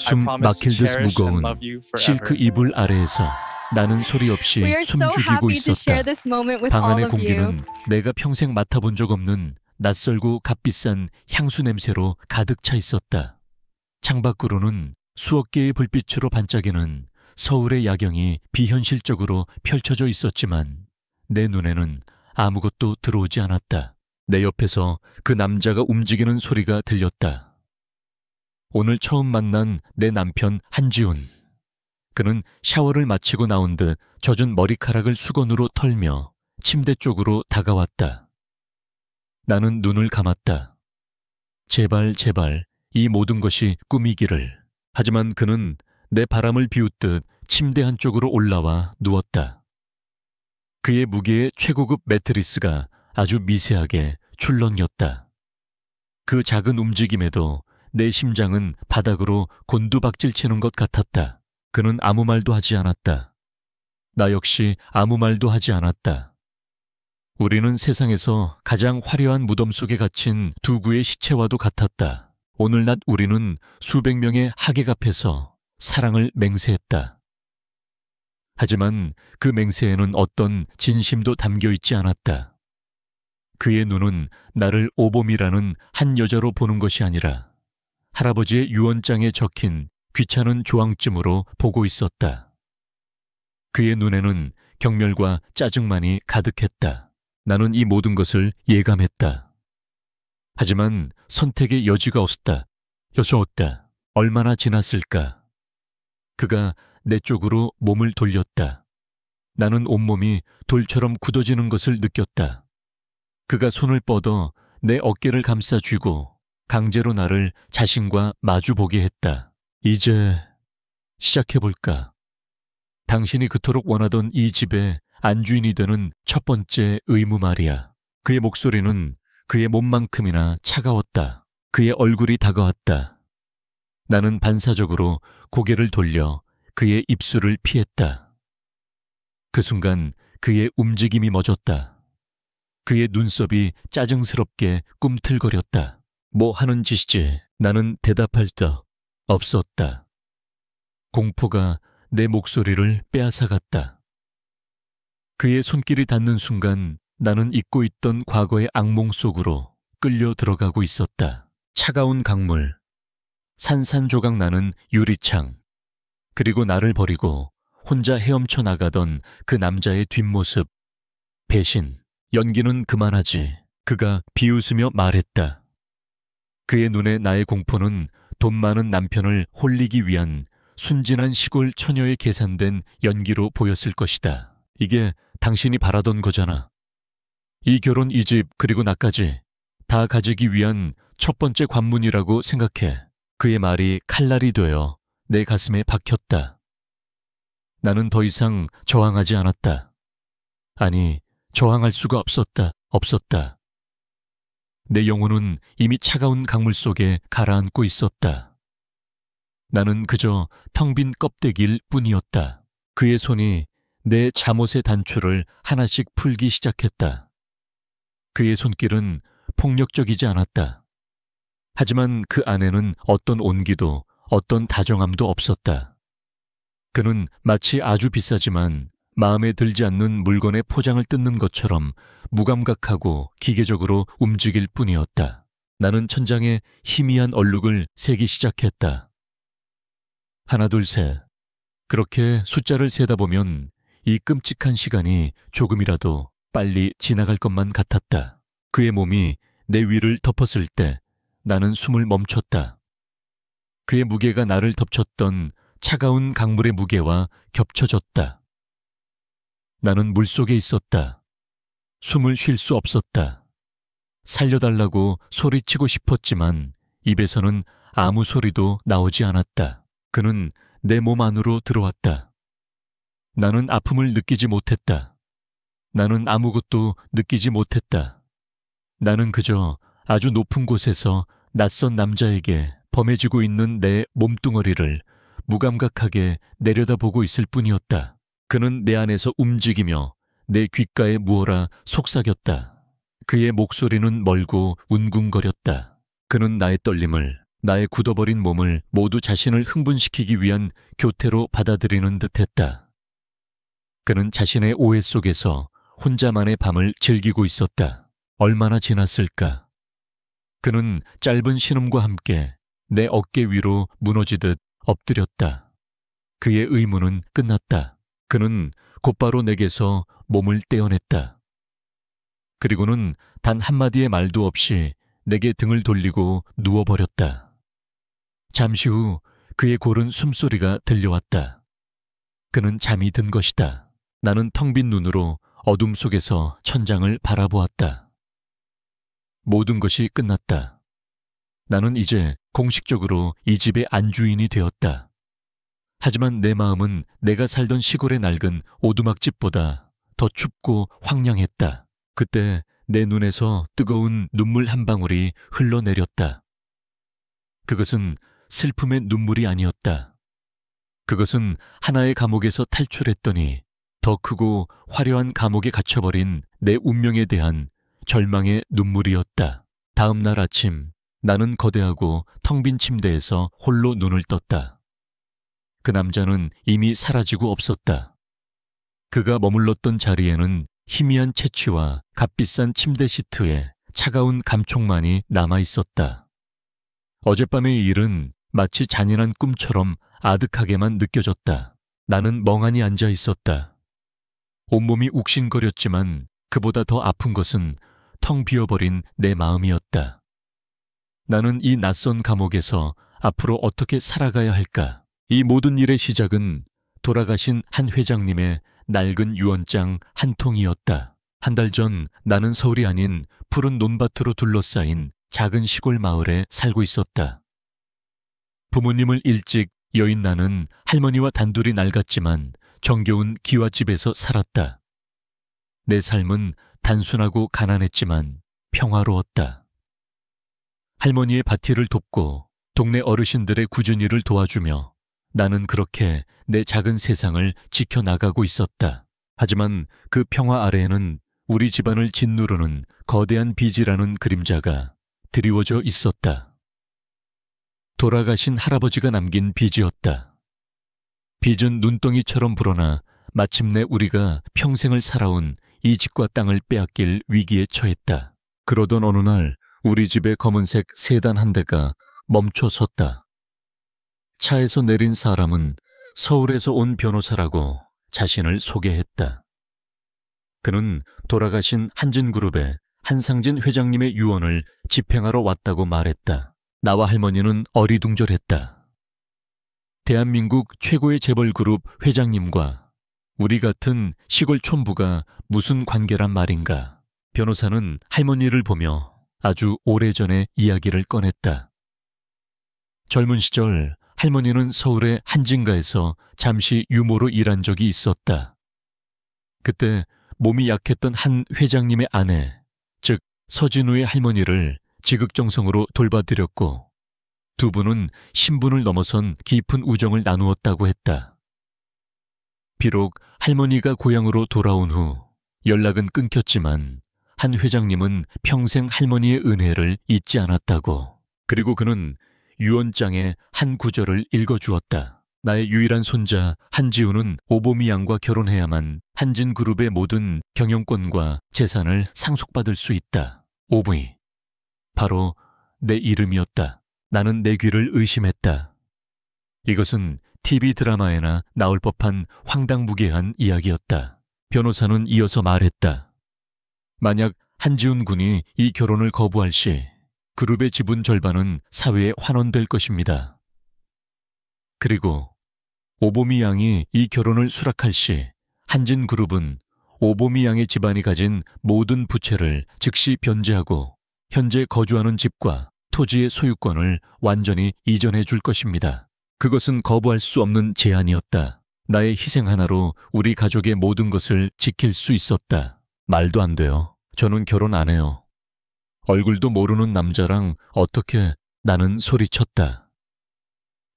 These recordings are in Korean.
숨 막힐 듯 무거운 실크 이불 아래에서 나는 소리 없이 We are so 숨죽이고 happy to share 있었다. this moment with 방 all 안의 of you. 공기는 내가 평생 맡아본 적 없는 낯설고 값비싼 향수 냄새로 가득 차 있었다. 창밖으로는 수억 개의 불빛으로 반짝이는 서울의 야경이 비현실적으로 펼쳐져 있었지만 내 눈에는 아무것도 들어오지 않았다. 내 옆에서 그 남자가 움직이는 소리가 들렸다. 오늘 처음 만난 내 남편 한지훈. 그는 샤워를 마치고 나온 듯 젖은 머리카락을 수건으로 털며 침대 쪽으로 다가왔다. 나는 눈을 감았다. 제발 제발 이 모든 것이 꿈이기를. 하지만 그는 내 바람을 비웃듯 침대 한쪽으로 올라와 누웠다. 그의 무게의 최고급 매트리스가 아주 미세하게 출렁였다. 그 작은 움직임에도 내 심장은 바닥으로 곤두박질 치는 것 같았다. 그는 아무 말도 하지 않았다. 나 역시 아무 말도 하지 않았다. 우리는 세상에서 가장 화려한 무덤 속에 갇힌 두 구의 시체와도 같았다. 오늘 낮 우리는 수백 명의 하객 앞에서 사랑을 맹세했다. 하지만 그 맹세에는 어떤 진심도 담겨 있지 않았다. 그의 눈은 나를 오봄이라는 한 여자로 보는 것이 아니라 할아버지의 유언장에 적힌 귀찮은 조항쯤으로 보고 있었다. 그의 눈에는 경멸과 짜증만이 가득했다. 나는 이 모든 것을 예감했다. 하지만 선택의 여지가 없었다. 여서웠다. 얼마나 지났을까? 그가 내 쪽으로 몸을 돌렸다. 나는 온몸이 돌처럼 굳어지는 것을 느꼈다. 그가 손을 뻗어 내 어깨를 감싸 쥐고 강제로 나를 자신과 마주보게 했다. 이제 시작해볼까? 당신이 그토록 원하던 이 집의 안주인이 되는 첫 번째 의무 말이야. 그의 목소리는 그의 몸만큼이나 차가웠다. 그의 얼굴이 다가왔다. 나는 반사적으로 고개를 돌려 그의 입술을 피했다. 그 순간 그의 움직임이 멎었다. 그의 눈썹이 짜증스럽게 꿈틀거렸다. 뭐 하는 짓이지? 나는 대답할 수 없었다. 공포가 내 목소리를 빼앗아갔다. 그의 손길이 닿는 순간 나는 잊고 있던 과거의 악몽 속으로 끌려 들어가고 있었다. 차가운 강물, 산산조각 나는 유리창, 그리고 나를 버리고 혼자 헤엄쳐 나가던 그 남자의 뒷모습, 배신, 연기는 그만하지. 그가 비웃으며 말했다. 그의 눈에 나의 공포는 돈 많은 남편을 홀리기 위한 순진한 시골 처녀의 계산된 연기로 보였을 것이다. 이게 당신이 바라던 거잖아. 이 결혼, 이 집, 그리고 나까지 다 가지기 위한 첫 번째 관문이라고 생각해. 그의 말이 칼날이 되어 내 가슴에 박혔다. 나는 더 이상 저항하지 않았다. 아니, 저항할 수가 없었다. 내 영혼은 이미 차가운 강물 속에 가라앉고 있었다. 나는 그저 텅 빈 껍데기일 뿐이었다. 그의 손이 내 잠옷의 단추를 하나씩 풀기 시작했다. 그의 손길은 폭력적이지 않았다. 하지만 그 안에는 어떤 온기도 어떤 다정함도 없었다. 그는 마치 아주 비싸지만 마음에 들지 않는 물건의 포장을 뜯는 것처럼 무감각하고 기계적으로 움직일 뿐이었다. 나는 천장에 희미한 얼룩을 세기 시작했다. 하나, 둘, 셋. 그렇게 숫자를 세다 보면 이 끔찍한 시간이 조금이라도 빨리 지나갈 것만 같았다. 그의 몸이 내 위를 덮었을 때 나는 숨을 멈췄다. 그의 무게가 나를 덮쳤던 차가운 강물의 무게와 겹쳐졌다. 나는 물속에 있었다. 숨을 쉴 수 없었다. 살려달라고 소리치고 싶었지만 입에서는 아무 소리도 나오지 않았다. 그는 내 몸 안으로 들어왔다. 나는 아픔을 느끼지 못했다. 나는 아무것도 느끼지 못했다. 나는 그저 아주 높은 곳에서 낯선 남자에게 범해지고 있는 내 몸뚱어리를 무감각하게 내려다보고 있을 뿐이었다. 그는 내 안에서 움직이며 내 귓가에 무어라 속삭였다. 그의 목소리는 멀고 운궁거렸다. 그는 나의 떨림을 나의 굳어버린 몸을 모두 자신을 흥분시키기 위한 교태로 받아들이는 듯했다. 그는 자신의 오해 속에서 혼자만의 밤을 즐기고 있었다. 얼마나 지났을까? 그는 짧은 신음과 함께 내 어깨 위로 무너지듯 엎드렸다. 그의 의무는 끝났다. 그는 곧바로 내게서 몸을 떼어냈다. 그리고는 단 한마디의 말도 없이 내게 등을 돌리고 누워버렸다. 잠시 후 그의 고른 숨소리가 들려왔다. 그는 잠이 든 것이다. 나는 텅 빈 눈으로 어둠 속에서 천장을 바라보았다. 모든 것이 끝났다. 나는 이제 공식적으로 이 집의 안주인이 되었다. 하지만 내 마음은 내가 살던 시골의 낡은 오두막집보다 더 춥고 황량했다. 그때 내 눈에서 뜨거운 눈물 한 방울이 흘러내렸다. 그것은 슬픔의 눈물이 아니었다. 그것은 하나의 감옥에서 탈출했더니 더 크고 화려한 감옥에 갇혀버린 내 운명에 대한 절망의 눈물이었다. 다음 날 아침 나는 거대하고 텅 빈 침대에서 홀로 눈을 떴다. 그 남자는 이미 사라지고 없었다. 그가 머물렀던 자리에는 희미한 채취와 값비싼 침대 시트에 차가운 감촉만이 남아있었다. 어젯밤의 일은 마치 잔인한 꿈처럼 아득하게만 느껴졌다. 나는 멍하니 앉아 있었다. 온몸이 욱신거렸지만 그보다 더 아픈 것은 텅 비어버린 내 마음이었다. 나는 이 낯선 감옥에서 앞으로 어떻게 살아가야 할까? 이 모든 일의 시작은 돌아가신 한 회장님의 낡은 유언장 한 통이었다. 한 달 전 나는 서울이 아닌 푸른 논밭으로 둘러싸인 작은 시골 마을에 살고 있었다. 부모님을 일찍 여인 나는 할머니와 단둘이 낡았지만 정겨운 기와집에서 살았다. 내 삶은 단순하고 가난했지만 평화로웠다. 할머니의 밭일을 돕고 동네 어르신들의 굳은 일을 도와주며 나는 그렇게 내 작은 세상을 지켜나가고 있었다. 하지만 그 평화 아래에는 우리 집안을 짓누르는 거대한 빚이라는 그림자가 드리워져 있었다. 돌아가신 할아버지가 남긴 빚이었다. 빚은 눈덩이처럼 불어나 마침내 우리가 평생을 살아온 이 집과 땅을 빼앗길 위기에 처했다. 그러던 어느 날 우리 집의 검은색 세단 한 대가 멈춰 섰다. 차에서 내린 사람은 서울에서 온 변호사라고 자신을 소개했다. 그는 돌아가신 한진그룹의 한상진 회장님의 유언을 집행하러 왔다고 말했다. 나와 할머니는 어리둥절했다. 대한민국 최고의 재벌그룹 회장님과 우리 같은 시골 촌부가 무슨 관계란 말인가. 변호사는 할머니를 보며 아주 오래전의 이야기를 꺼냈다. 젊은 시절 할머니는 서울의 한진가에서 잠시 유모로 일한 적이 있었다. 그때 몸이 약했던 한 회장님의 아내, 즉 서진우의 할머니를 지극정성으로 돌봐드렸고 두 분은 신분을 넘어선 깊은 우정을 나누었다고 했다. 비록 할머니가 고향으로 돌아온 후 연락은 끊겼지만 한 회장님은 평생 할머니의 은혜를 잊지 않았다고. 그리고 그는 유언장의 한 구절을 읽어주었다. 나의 유일한 손자 한지우는 오보미 양과 결혼해야만 한진그룹의 모든 경영권과 재산을 상속받을 수 있다. 오보미. 바로 내 이름이었다. 나는 내 귀를 의심했다. 이것은 TV 드라마에나 나올 법한 황당무계한 이야기였다. 변호사는 이어서 말했다. 만약 한지훈 군이 이 결혼을 거부할 시 그룹의 지분 절반은 사회에 환원될 것입니다. 그리고 오보미 양이 이 결혼을 수락할 시 한진그룹은 오보미 양의 집안이 가진 모든 부채를 즉시 변제하고 현재 거주하는 집과 토지의 소유권을 완전히 이전해 줄 것입니다. 그것은 거부할 수 없는 제안이었다. 나의 희생 하나로 우리 가족의 모든 것을 지킬 수 있었다. 말도 안 돼요. 저는 결혼 안 해요. 얼굴도 모르는 남자랑 어떻게. 나는 소리쳤다.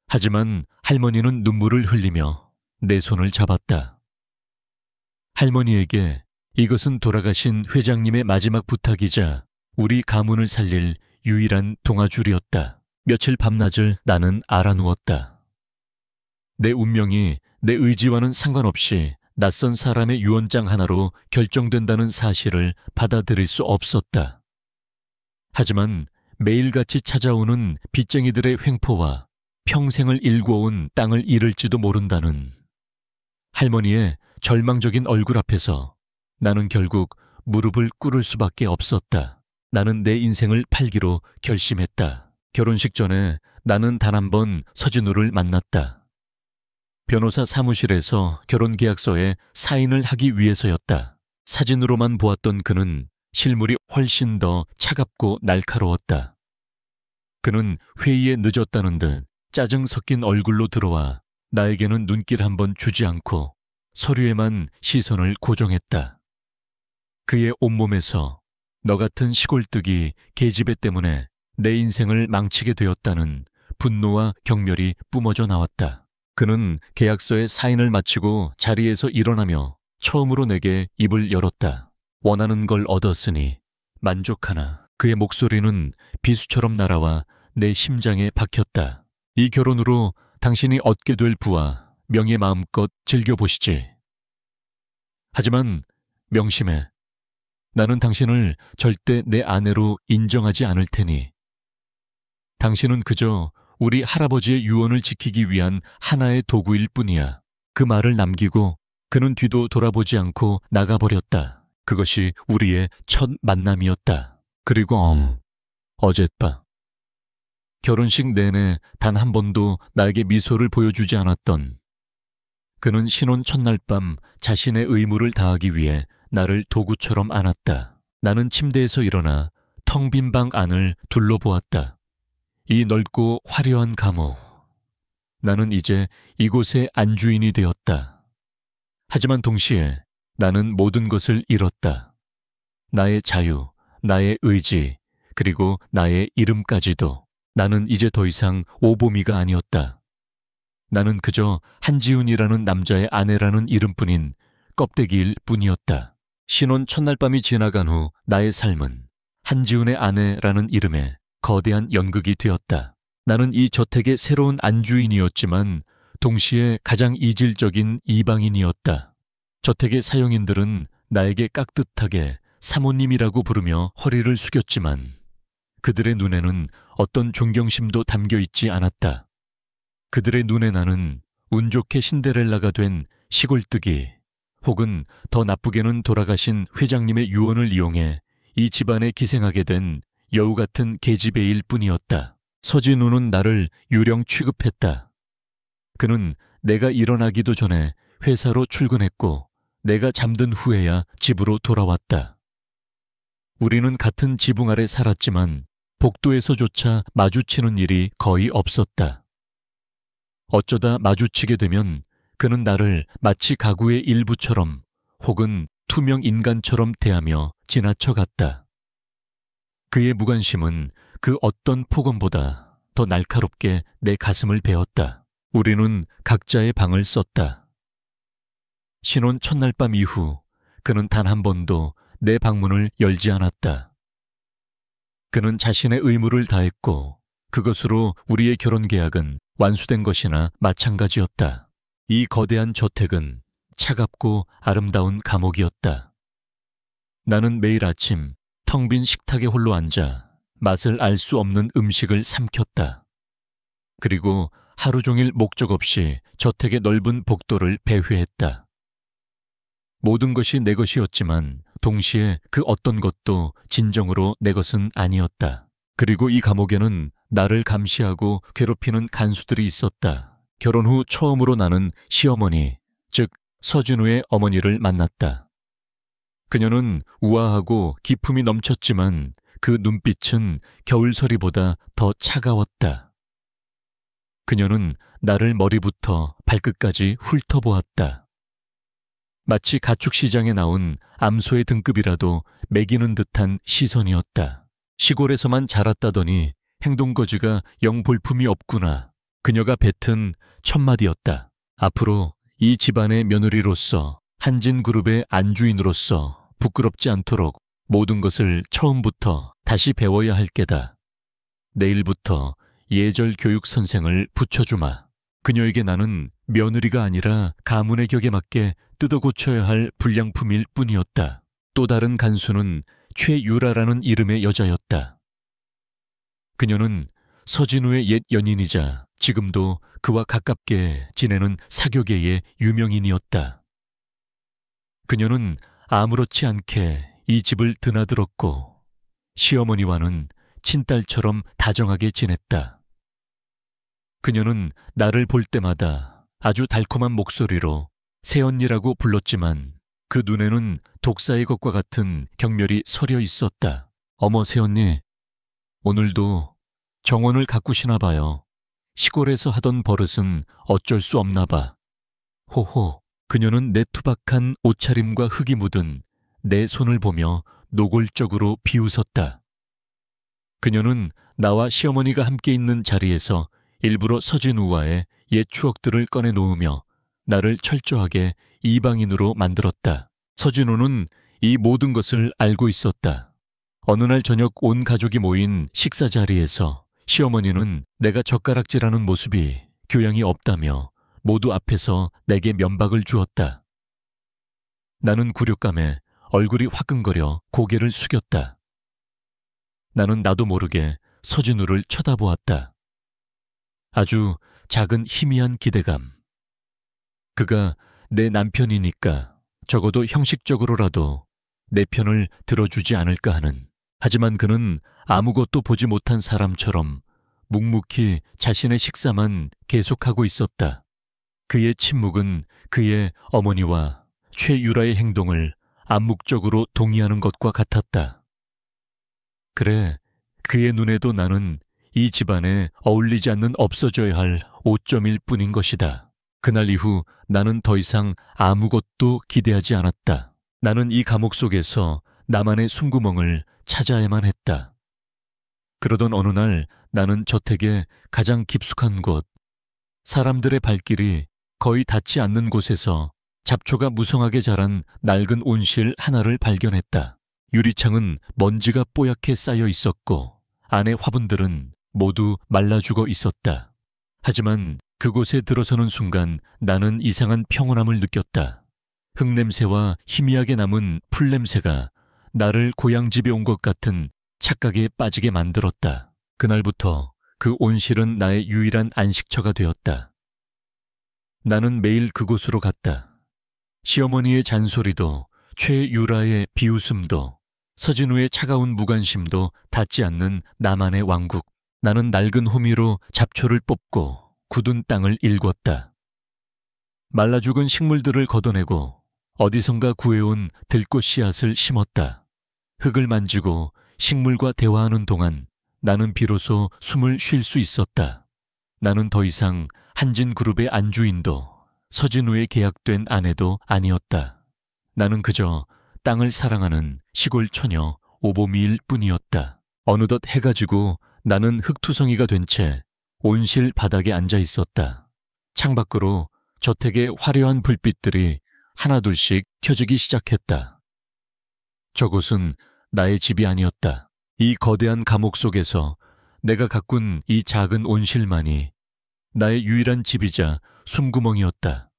하지만 할머니는 눈물을 흘리며 내 손을 잡았다. 할머니에게 이것은 돌아가신 회장님의 마지막 부탁이자 우리 가문을 살릴 유일한 동아줄이었다. 며칠 밤낮을 나는 알아누웠다. 내 운명이 내 의지와는 상관없이 낯선 사람의 유언장 하나로 결정된다는 사실을 받아들일 수 없었다. 하지만 매일같이 찾아오는 빚쟁이들의 횡포와 평생을 일궈온 땅을 잃을지도 모른다는 할머니의 절망적인 얼굴 앞에서 나는 결국 무릎을 꿇을 수밖에 없었다. 나는 내 인생을 팔기로 결심했다. 결혼식 전에 나는 단 한 번 서진우를 만났다. 변호사 사무실에서 결혼계약서에 사인을 하기 위해서였다. 사진으로만 보았던 그는 실물이 훨씬 더 차갑고 날카로웠다. 그는 회의에 늦었다는 듯 짜증 섞인 얼굴로 들어와 나에게는 눈길 한 번 주지 않고 서류에만 시선을 고정했다. 그의 온몸에서 너 같은 시골뜨기 계집애 때문에 내 인생을 망치게 되었다는 분노와 경멸이 뿜어져 나왔다. 그는 계약서에 사인을 마치고 자리에서 일어나며 처음으로 내게 입을 열었다. 원하는 걸 얻었으니 만족하나. 그의 목소리는 비수처럼 날아와 내 심장에 박혔다. 이 결혼으로 당신이 얻게 될 부와 명예 마음껏 즐겨보시지. 하지만 명심해. 나는 당신을 절대 내 아내로 인정하지 않을 테니. 당신은 그저 우리 할아버지의 유언을 지키기 위한 하나의 도구일 뿐이야. 그 말을 남기고 그는 뒤도 돌아보지 않고 나가버렸다. 그것이 우리의 첫 만남이었다. 그리고 어젯밤 결혼식 내내 단 한 번도 나에게 미소를 보여주지 않았던 그는 신혼 첫날 밤 자신의 의무를 다하기 위해 나를 도구처럼 안았다. 나는 침대에서 일어나 텅 빈 방 안을 둘러보았다. 이 넓고 화려한 감옥. 나는 이제 이곳의 안주인이 되었다. 하지만 동시에 나는 모든 것을 잃었다. 나의 자유, 나의 의지, 그리고 나의 이름까지도. 나는 이제 더 이상 오보미가 아니었다. 나는 그저 한지훈이라는 남자의 아내라는 이름뿐인 껍데기일 뿐이었다. 신혼 첫날 밤이 지나간 후 나의 삶은 한지훈의 아내라는 이름에 거대한 연극이 되었다. 나는 이 저택의 새로운 안주인이었지만 동시에 가장 이질적인 이방인이었다. 저택의 사용인들은 나에게 깍듯하게 사모님이라고 부르며 허리를 숙였지만 그들의 눈에는 어떤 존경심도 담겨있지 않았다. 그들의 눈에 나는 운 좋게 신데렐라가 된 시골뜨기 혹은 더 나쁘게는 돌아가신 회장님의 유언을 이용해 이 집안에 기생하게 된 여우 같은 계집애일 뿐이었다. 서진우는 나를 유령 취급했다. 그는 내가 일어나기도 전에 회사로 출근했고 내가 잠든 후에야 집으로 돌아왔다. 우리는 같은 지붕 아래 살았지만 복도에서조차 마주치는 일이 거의 없었다. 어쩌다 마주치게 되면 그는 나를 마치 가구의 일부처럼 혹은 투명 인간처럼 대하며 지나쳐갔다. 그의 무관심은 그 어떤 폭언보다 더 날카롭게 내 가슴을 베었다. 우리는 각자의 방을 썼다. 신혼 첫날 밤 이후 그는 단 한 번도 내 방문을 열지 않았다. 그는 자신의 의무를 다했고 그것으로 우리의 결혼 계약은 완수된 것이나 마찬가지였다. 이 거대한 저택은 차갑고 아름다운 감옥이었다. 나는 매일 아침 텅 빈 식탁에 홀로 앉아 맛을 알 수 없는 음식을 삼켰다. 그리고 하루 종일 목적 없이 저택의 넓은 복도를 배회했다. 모든 것이 내 것이었지만 동시에 그 어떤 것도 진정으로 내 것은 아니었다. 그리고 이 감옥에는 나를 감시하고 괴롭히는 간수들이 있었다. 결혼 후 처음으로 나는 시어머니, 즉 서진우의 어머니를 만났다. 그녀는 우아하고 기품이 넘쳤지만 그 눈빛은 겨울서리보다 더 차가웠다. 그녀는 나를 머리부터 발끝까지 훑어보았다. 마치 가축시장에 나온 암소의 등급이라도 매기는 듯한 시선이었다. 시골에서만 자랐다더니 행동거지가 영 볼품이 없구나. 그녀가 뱉은 첫마디였다. 앞으로 이 집안의 며느리로서 한진그룹의 안주인으로서 부끄럽지 않도록 모든 것을 처음부터 다시 배워야 할 게다. 내일부터 예절 교육 선생을 붙여주마. 그녀에게 나는 며느리가 아니라 가문의 격에 맞게 뜯어 고쳐야 할 불량품일 뿐이었다. 또 다른 간수는 최유라라는 이름의 여자였다. 그녀는 서진우의 옛 연인이자 지금도 그와 가깝게 지내는 사교계의 유명인이었다. 그녀는 아무렇지 않게 이 집을 드나들었고 시어머니와는 친딸처럼 다정하게 지냈다. 그녀는 나를 볼 때마다 아주 달콤한 목소리로 새언니라고 불렀지만 그 눈에는 독사의 것과 같은 경멸이 서려 있었다. 어머 새언니, 오늘도 정원을 가꾸시나 봐요. 시골에서 하던 버릇은 어쩔 수 없나 봐. 호호. 그녀는 내 투박한 옷차림과 흙이 묻은 내 손을 보며 노골적으로 비웃었다. 그녀는 나와 시어머니가 함께 있는 자리에서 일부러 서진우와의 옛 추억들을 꺼내 놓으며 나를 철저하게 이방인으로 만들었다. 서진우는 이 모든 것을 알고 있었다. 어느 날 저녁 온 가족이 모인 식사 자리에서 시어머니는 내가 젓가락질하는 모습이 교양이 없다며 모두 앞에서 내게 면박을 주었다. 나는 굴욕감에 얼굴이 화끈거려 고개를 숙였다. 나는 나도 모르게 서진우를 쳐다보았다. 아주 작은 희미한 기대감. 그가 내 남편이니까 적어도 형식적으로라도 내 편을 들어주지 않을까 하는. 하지만 그는 아무것도 보지 못한 사람처럼 묵묵히 자신의 식사만 계속하고 있었다. 그의 침묵은 그의 어머니와 최유라의 행동을 암묵적으로 동의하는 것과 같았다. 그래, 그의 눈에도 나는 이 집안에 어울리지 않는 없어져야 할 오점일 뿐인 것이다. 그날 이후 나는 더 이상 아무것도 기대하지 않았다. 나는 이 감옥 속에서 나만의 숨구멍을 찾아야만 했다. 그러던 어느 날 나는 저택의 가장 깊숙한 곳, 사람들의 발길이 거의 닿지 않는 곳에서 잡초가 무성하게 자란 낡은 온실 하나를 발견했다. 유리창은 먼지가 뽀얗게 쌓여 있었고 안의 화분들은 모두 말라 죽어 있었다. 하지만 그곳에 들어서는 순간 나는 이상한 평온함을 느꼈다. 흙냄새와 희미하게 남은 풀냄새가 나를 고향집에 온 것 같은 착각에 빠지게 만들었다. 그날부터 그 온실은 나의 유일한 안식처가 되었다. 나는 매일 그곳으로 갔다. 시어머니의 잔소리도 최유라의 비웃음도 서진우의 차가운 무관심도 닿지 않는 나만의 왕국. 나는 낡은 호미로 잡초를 뽑고 굳은 땅을 일궜다. 말라 죽은 식물들을 걷어내고 어디선가 구해온 들꽃 씨앗을 심었다. 흙을 만지고 식물과 대화하는 동안 나는 비로소 숨을 쉴 수 있었다. 나는 더 이상 한진그룹의 안주인도 서진우의 계약된 아내도 아니었다. 나는 그저 땅을 사랑하는 시골 처녀 오보미일 뿐이었다. 어느덧 해가 지고 나는 흙투성이가 된 채 온실 바닥에 앉아 있었다. 창밖으로 저택의 화려한 불빛들이 하나둘씩 켜지기 시작했다. 저곳은 나의 집이 아니었다. 이 거대한 감옥 속에서 내가 가꾼 이 작은 온실만이 나의 유일한 집이자 숨구멍이었다.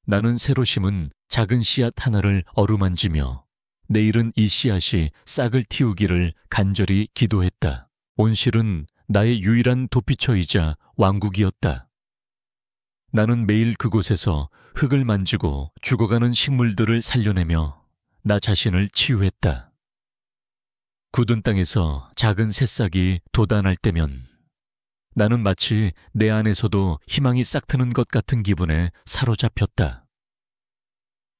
나는 새로 심은 작은 씨앗 하나를 어루만지며 내일은 이 씨앗이 싹을 틔우기를 간절히 기도했다. 온실은 나의 유일한 도피처이자 왕국이었다. 나는 매일 그곳에서 흙을 만지고 죽어가는 식물들을 살려내며 나 자신을 치유했다. 굳은 땅에서 작은 새싹이 돋아날 때면 나는 마치 내 안에서도 희망이 싹트는 것 같은 기분에 사로잡혔다.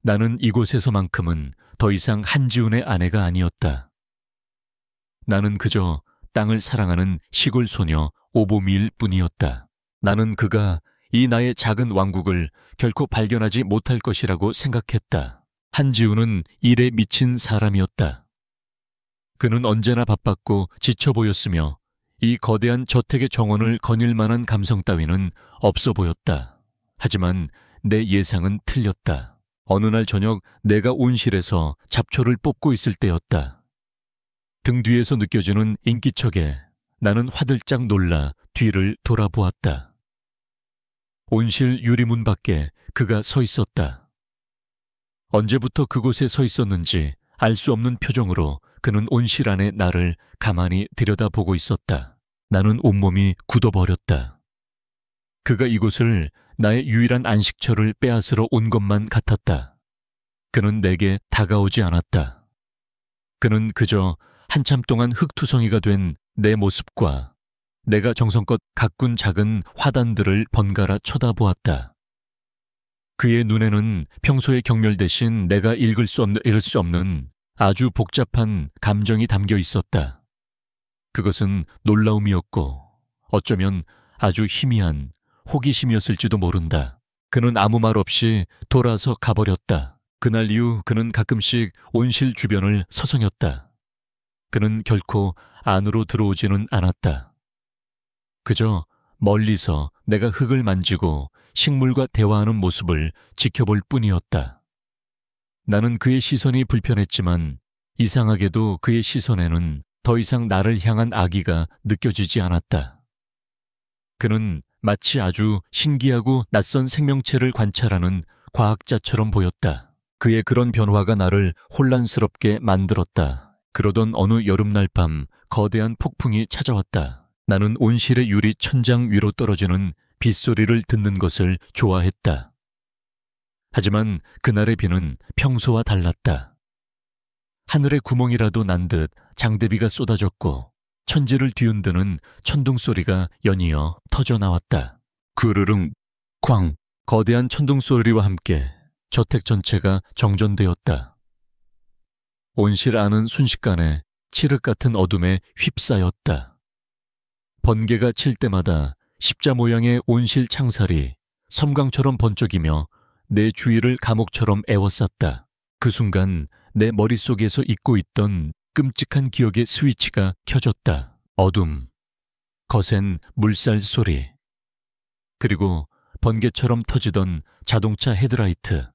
나는 이곳에서만큼은 더 이상 한지훈의 아내가 아니었다. 나는 그저 땅을 사랑하는 시골 소녀 오보미일 뿐이었다. 나는 그가 이 나의 작은 왕국을 결코 발견하지 못할 것이라고 생각했다. 한지훈은 일에 미친 사람이었다. 그는 언제나 바빴고 지쳐 보였으며 이 거대한 저택의 정원을 거닐 만한 감성 따위는 없어 보였다. 하지만 내 예상은 틀렸다. 어느 날 저녁 내가 온실에서 잡초를 뽑고 있을 때였다. 등 뒤에서 느껴지는 인기척에 나는 화들짝 놀라 뒤를 돌아보았다. 온실 유리문 밖에 그가 서 있었다. 언제부터 그곳에 서 있었는지 알 수 없는 표정으로 그는 온실 안에 나를 가만히 들여다보고 있었다. 나는 온몸이 굳어버렸다. 그가 이곳을 나의 유일한 안식처를 빼앗으러 온 것만 같았다. 그는 내게 다가오지 않았다. 그는 그저 한참 동안 흙투성이가 된 내 모습과 내가 정성껏 가꾼 작은 화단들을 번갈아 쳐다보았다. 그의 눈에는 평소의 경멸 대신 내가 읽을 수 없는 아주 복잡한 감정이 담겨 있었다. 그것은 놀라움이었고 어쩌면 아주 희미한 호기심이었을지도 모른다. 그는 아무 말 없이 돌아서 가버렸다. 그날 이후 그는 가끔씩 온실 주변을 서성였다. 그는 결코 안으로 들어오지는 않았다. 그저 멀리서 내가 흙을 만지고 식물과 대화하는 모습을 지켜볼 뿐이었다. 나는 그의 시선이 불편했지만 이상하게도 그의 시선에는 더 이상 나를 향한 악의가 느껴지지 않았다. 그는 마치 아주 신기하고 낯선 생명체를 관찰하는 과학자처럼 보였다. 그의 그런 변화가 나를 혼란스럽게 만들었다. 그러던 어느 여름날 밤 거대한 폭풍이 찾아왔다. 나는 온실의 유리 천장 위로 떨어지는 빗소리를 듣는 것을 좋아했다. 하지만 그날의 비는 평소와 달랐다. 하늘에 구멍이라도 난 듯 장대비가 쏟아졌고 천지를 뒤흔드는 천둥 소리가 연이어 터져 나왔다. 그르릉 쾅 거대한 천둥 소리와 함께 저택 전체가 정전되었다. 온실 안은 순식간에 칠흑 같은 어둠에 휩싸였다. 번개가 칠 때마다 십자 모양의 온실 창살이 섬광처럼 번쩍이며 내 주위를 감옥처럼 에워쌌다. 그 순간 내 머릿속에서 잊고 있던 끔찍한 기억의 스위치가 켜졌다. 어둠, 거센 물살 소리, 그리고 번개처럼 터지던 자동차 헤드라이트.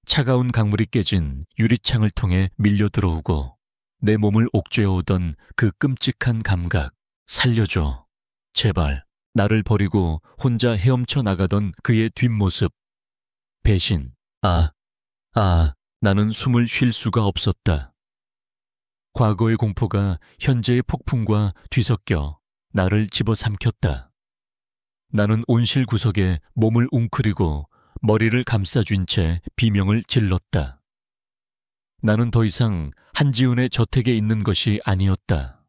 차가운 강물이 깨진 유리창을 통해 밀려 들어오고 내 몸을 옥죄어오던 그 끔찍한 감각. 살려줘. 제발. 나를 버리고 혼자 헤엄쳐 나가던 그의 뒷모습. 배신. 나는 숨을 쉴 수가 없었다. 과거의 공포가 현재의 폭풍과 뒤섞여 나를 집어삼켰다. 나는 온실 구석에 몸을 웅크리고 머리를 감싸쥔 채 비명을 질렀다. 나는 더 이상 한지훈의 저택에 있는 것이 아니었다.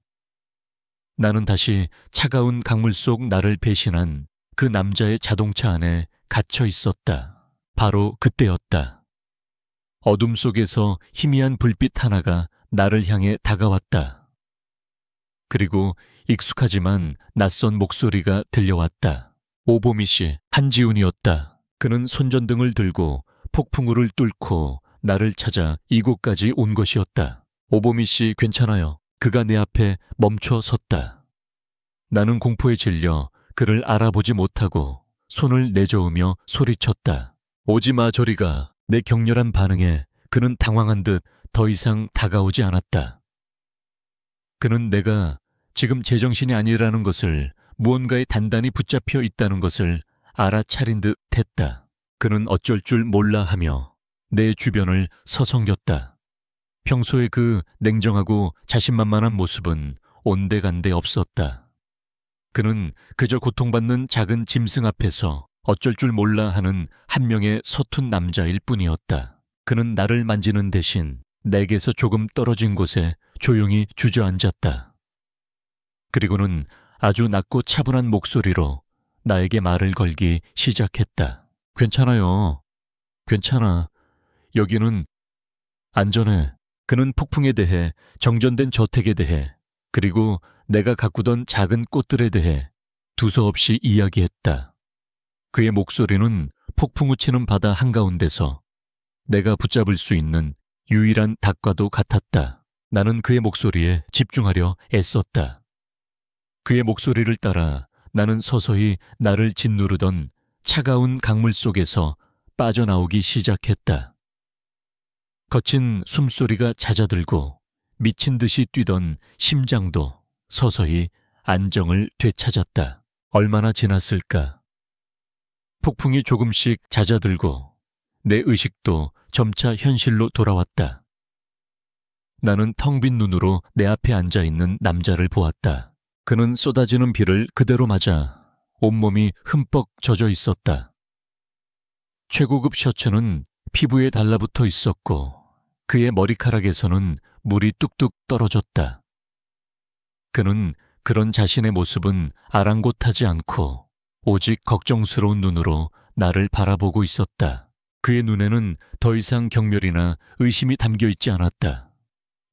나는 다시 차가운 강물 속 나를 배신한 그 남자의 자동차 안에 갇혀 있었다. 바로 그때였다. 어둠 속에서 희미한 불빛 하나가 나를 향해 다가왔다. 그리고 익숙하지만 낯선 목소리가 들려왔다. 오보미 씨, 한지훈이었다. 그는 손전등을 들고 폭풍우를 뚫고 나를 찾아 이곳까지 온 것이었다. 오보미 씨 괜찮아요. 그가 내 앞에 멈춰 섰다. 나는 공포에 질려 그를 알아보지 못하고 손을 내저으며 소리쳤다. 오지 마 저리가. 내 격렬한 반응에 그는 당황한 듯 더 이상 다가오지 않았다. 그는 내가 지금 제정신이 아니라는 것을, 무언가에 단단히 붙잡혀 있다는 것을 알아차린 듯 했다. 그는 어쩔 줄 몰라 하며 내 주변을 서성였다. 평소의 그 냉정하고 자신만만한 모습은 온데간데 없었다. 그는 그저 고통받는 작은 짐승 앞에서 어쩔 줄 몰라 하는 한 명의 서툰 남자일 뿐이었다. 그는 나를 만지는 대신 내게서 조금 떨어진 곳에 조용히 주저앉았다. 그리고는 아주 낮고 차분한 목소리로 나에게 말을 걸기 시작했다. 괜찮아요. 괜찮아. 여기는 안전해. 그는 폭풍에 대해, 정전된 저택에 대해, 그리고 내가 가꾸던 작은 꽃들에 대해 두서없이 이야기했다. 그의 목소리는 폭풍우 치는 바다 한가운데서 내가 붙잡을 수 있는 유일한 닭과도 같았다. 나는 그의 목소리에 집중하려 애썼다. 그의 목소리를 따라 나는 서서히 나를 짓누르던 차가운 강물 속에서 빠져나오기 시작했다. 거친 숨소리가 잦아들고 미친 듯이 뛰던 심장도 서서히 안정을 되찾았다. 얼마나 지났을까? 폭풍이 조금씩 잦아들고 내 의식도 점차 현실로 돌아왔다. 나는 텅 빈 눈으로 내 앞에 앉아있는 남자를 보았다. 그는 쏟아지는 비를 그대로 맞아 온몸이 흠뻑 젖어 있었다. 최고급 셔츠는 피부에 달라붙어 있었고 그의 머리카락에서는 물이 뚝뚝 떨어졌다. 그는 그런 자신의 모습은 아랑곳하지 않고 오직 걱정스러운 눈으로 나를 바라보고 있었다. 그의 눈에는 더 이상 경멸이나 의심이 담겨 있지 않았다.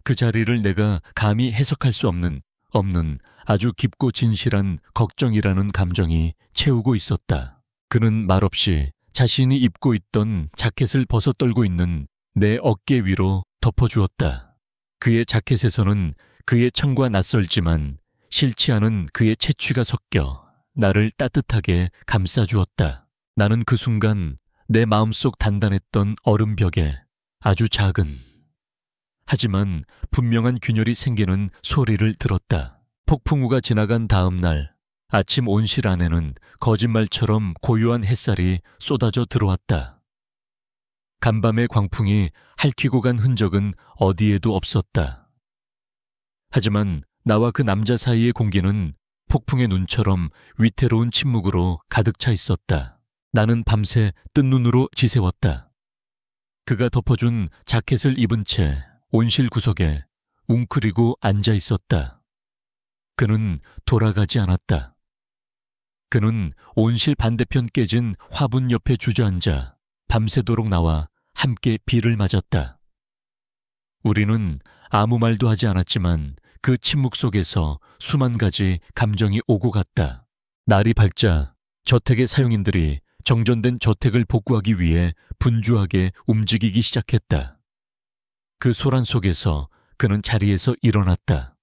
그 자리를 내가 감히 해석할 수 없는 아주 깊고 진실한 걱정이라는 감정이 채우고 있었다. 그는 말없이 자신이 입고 있던 자켓을 벗어떨고 있는 내 어깨 위로 덮어주었다. 그의 자켓에서는 그의 청과 낯설지만 싫지 않은 그의 채취가 섞여 나를 따뜻하게 감싸주었다. 나는 그 순간 내 마음속 단단했던 얼음벽에 아주 작은 하지만 분명한 균열이 생기는 소리를 들었다. 폭풍우가 지나간 다음 날 아침 온실 안에는 거짓말처럼 고요한 햇살이 쏟아져 들어왔다. 간밤의 광풍이 핥히고 간 흔적은 어디에도 없었다. 하지만 나와 그 남자 사이의 공기는 폭풍의 눈처럼 위태로운 침묵으로 가득 차 있었다. 나는 밤새 뜬 눈으로 지새웠다. 그가 덮어준 자켓을 입은 채 온실 구석에 웅크리고 앉아 있었다. 그는 돌아가지 않았다. 그는 온실 반대편 깨진 화분 옆에 주저앉아 밤새도록 나와 함께 비를 맞았다. 우리는 아무 말도 하지 않았지만 그 침묵 속에서 수만 가지 감정이 오고 갔다. 날이 밝자 저택의 사용인들이 정전된 저택을 복구하기 위해 분주하게 움직이기 시작했다. 그 소란 속에서 그는 자리에서 일어났다.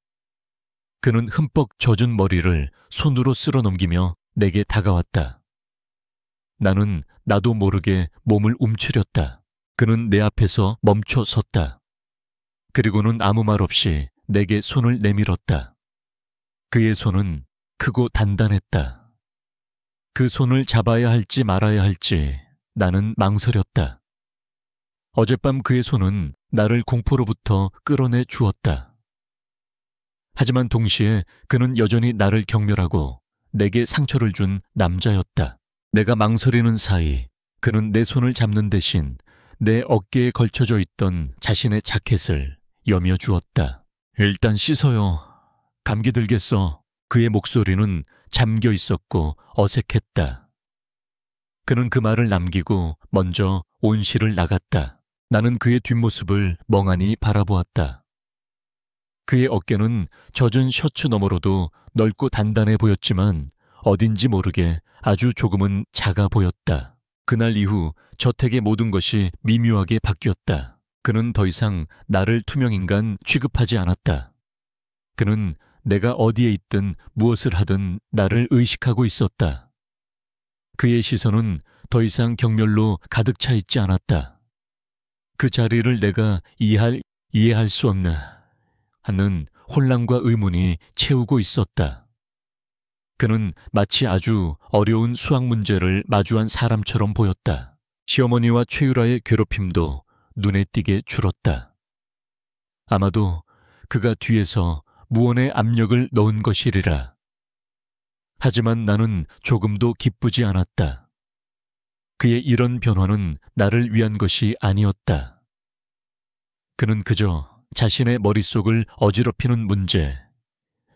그는 흠뻑 젖은 머리를 손으로 쓸어 넘기며 내게 다가왔다. 나는 나도 모르게 몸을 움츠렸다. 그는 내 앞에서 멈춰 섰다. 그리고는 아무 말 없이 내게 손을 내밀었다. 그의 손은 크고 단단했다. 그 손을 잡아야 할지 말아야 할지 나는 망설였다. 어젯밤 그의 손은 나를 공포로부터 끌어내 주었다. 하지만 동시에 그는 여전히 나를 경멸하고 내게 상처를 준 남자였다. 내가 망설이는 사이 그는 내 손을 잡는 대신 내 어깨에 걸쳐져 있던 자신의 자켓을 여며 주었다. 일단 씻어요. 감기 들겠어. 그의 목소리는 잠겨 있었고 어색했다. 그는 그 말을 남기고 먼저 온실을 나갔다. 나는 그의 뒷모습을 멍하니 바라보았다. 그의 어깨는 젖은 셔츠 너머로도 넓고 단단해 보였지만 어딘지 모르게 아주 조금은 작아 보였다. 그날 이후 저택의 모든 것이 미묘하게 바뀌었다. 그는 더 이상 나를 투명인간 취급하지 않았다. 그는 내가 어디에 있든 무엇을 하든 나를 의식하고 있었다. 그의 시선은 더 이상 경멸로 가득 차 있지 않았다. 그 자리를 내가 이해할 수 없는 하는 혼란과 의문이 채우고 있었다. 그는 마치 아주 어려운 수학 문제를 마주한 사람처럼 보였다. 시어머니와 최유라의 괴롭힘도 눈에 띄게 줄었다. 아마도 그가 뒤에서 무언의 압력을 넣은 것이리라. 하지만 나는 조금도 기쁘지 않았다. 그의 이런 변화는 나를 위한 것이 아니었다. 그는 그저 자신의 머릿속을 어지럽히는 문제,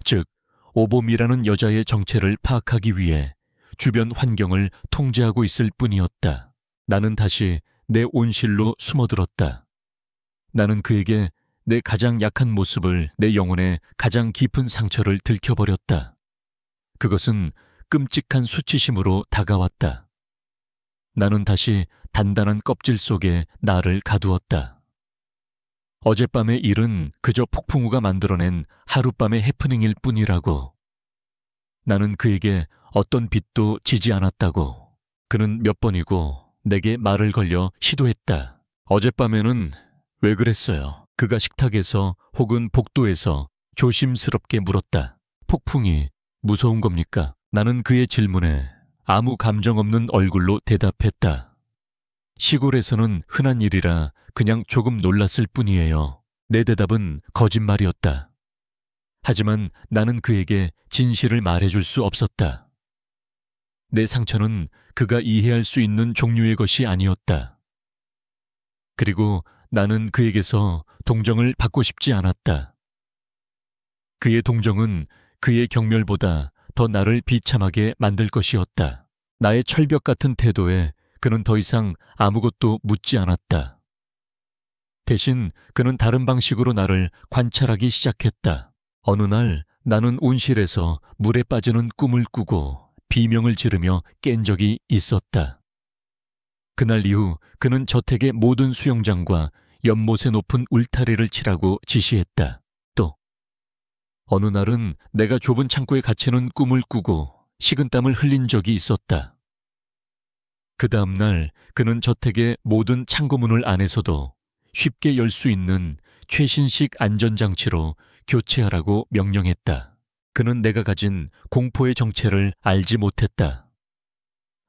즉 오봄이라는 여자의 정체를 파악하기 위해 주변 환경을 통제하고 있을 뿐이었다. 나는 다시 내 온실로 숨어들었다. 나는 그에게 내 가장 약한 모습을, 내 영혼의 가장 깊은 상처를 들켜버렸다. 그것은 끔찍한 수치심으로 다가왔다. 나는 다시 단단한 껍질 속에 나를 가두었다. 어젯밤의 일은 그저 폭풍우가 만들어낸 하룻밤의 해프닝일 뿐이라고. 나는 그에게 어떤 빚도 지지 않았다고. 그는 몇 번이고 내게 말을 걸려 시도했다. 어젯밤에는 왜 그랬어요? 그가 식탁에서 혹은 복도에서 조심스럽게 물었다. 폭풍이 무서운 겁니까? 나는 그의 질문에 아무 감정 없는 얼굴로 대답했다. 시골에서는 흔한 일이라 그냥 조금 놀랐을 뿐이에요. 내 대답은 거짓말이었다. 하지만 나는 그에게 진실을 말해줄 수 없었다. 내 상처는 그가 이해할 수 있는 종류의 것이 아니었다. 그리고 나는 그에게서 동정을 받고 싶지 않았다. 그의 동정은 그의 경멸보다 더 나를 비참하게 만들 것이었다. 나의 철벽 같은 태도에 그는 더 이상 아무것도 묻지 않았다. 대신 그는 다른 방식으로 나를 관찰하기 시작했다. 어느 날 나는 온실에서 물에 빠지는 꿈을 꾸고 비명을 지르며 깬 적이 있었다. 그날 이후 그는 저택의 모든 수영장과 연못에 높은 울타리를 치라고 지시했다. 또 어느 날은 내가 좁은 창고에 갇히는 꿈을 꾸고 식은땀을 흘린 적이 있었다. 그 다음 날 그는 저택의 모든 창고문을 안에서도 쉽게 열 수 있는 최신식 안전장치로 교체하라고 명령했다. 그는 내가 가진 공포의 정체를 알지 못했다.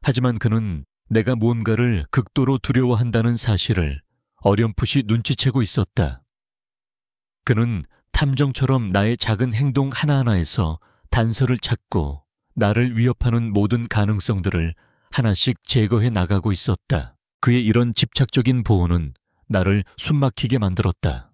하지만 그는 내가 무언가를 극도로 두려워한다는 사실을 어렴풋이 눈치채고 있었다. 그는 탐정처럼 나의 작은 행동 하나하나에서 단서를 찾고 나를 위협하는 모든 가능성들을 하나씩 제거해 나가고 있었다. 그의 이런 집착적인 보호는 나를 숨막히게 만들었다.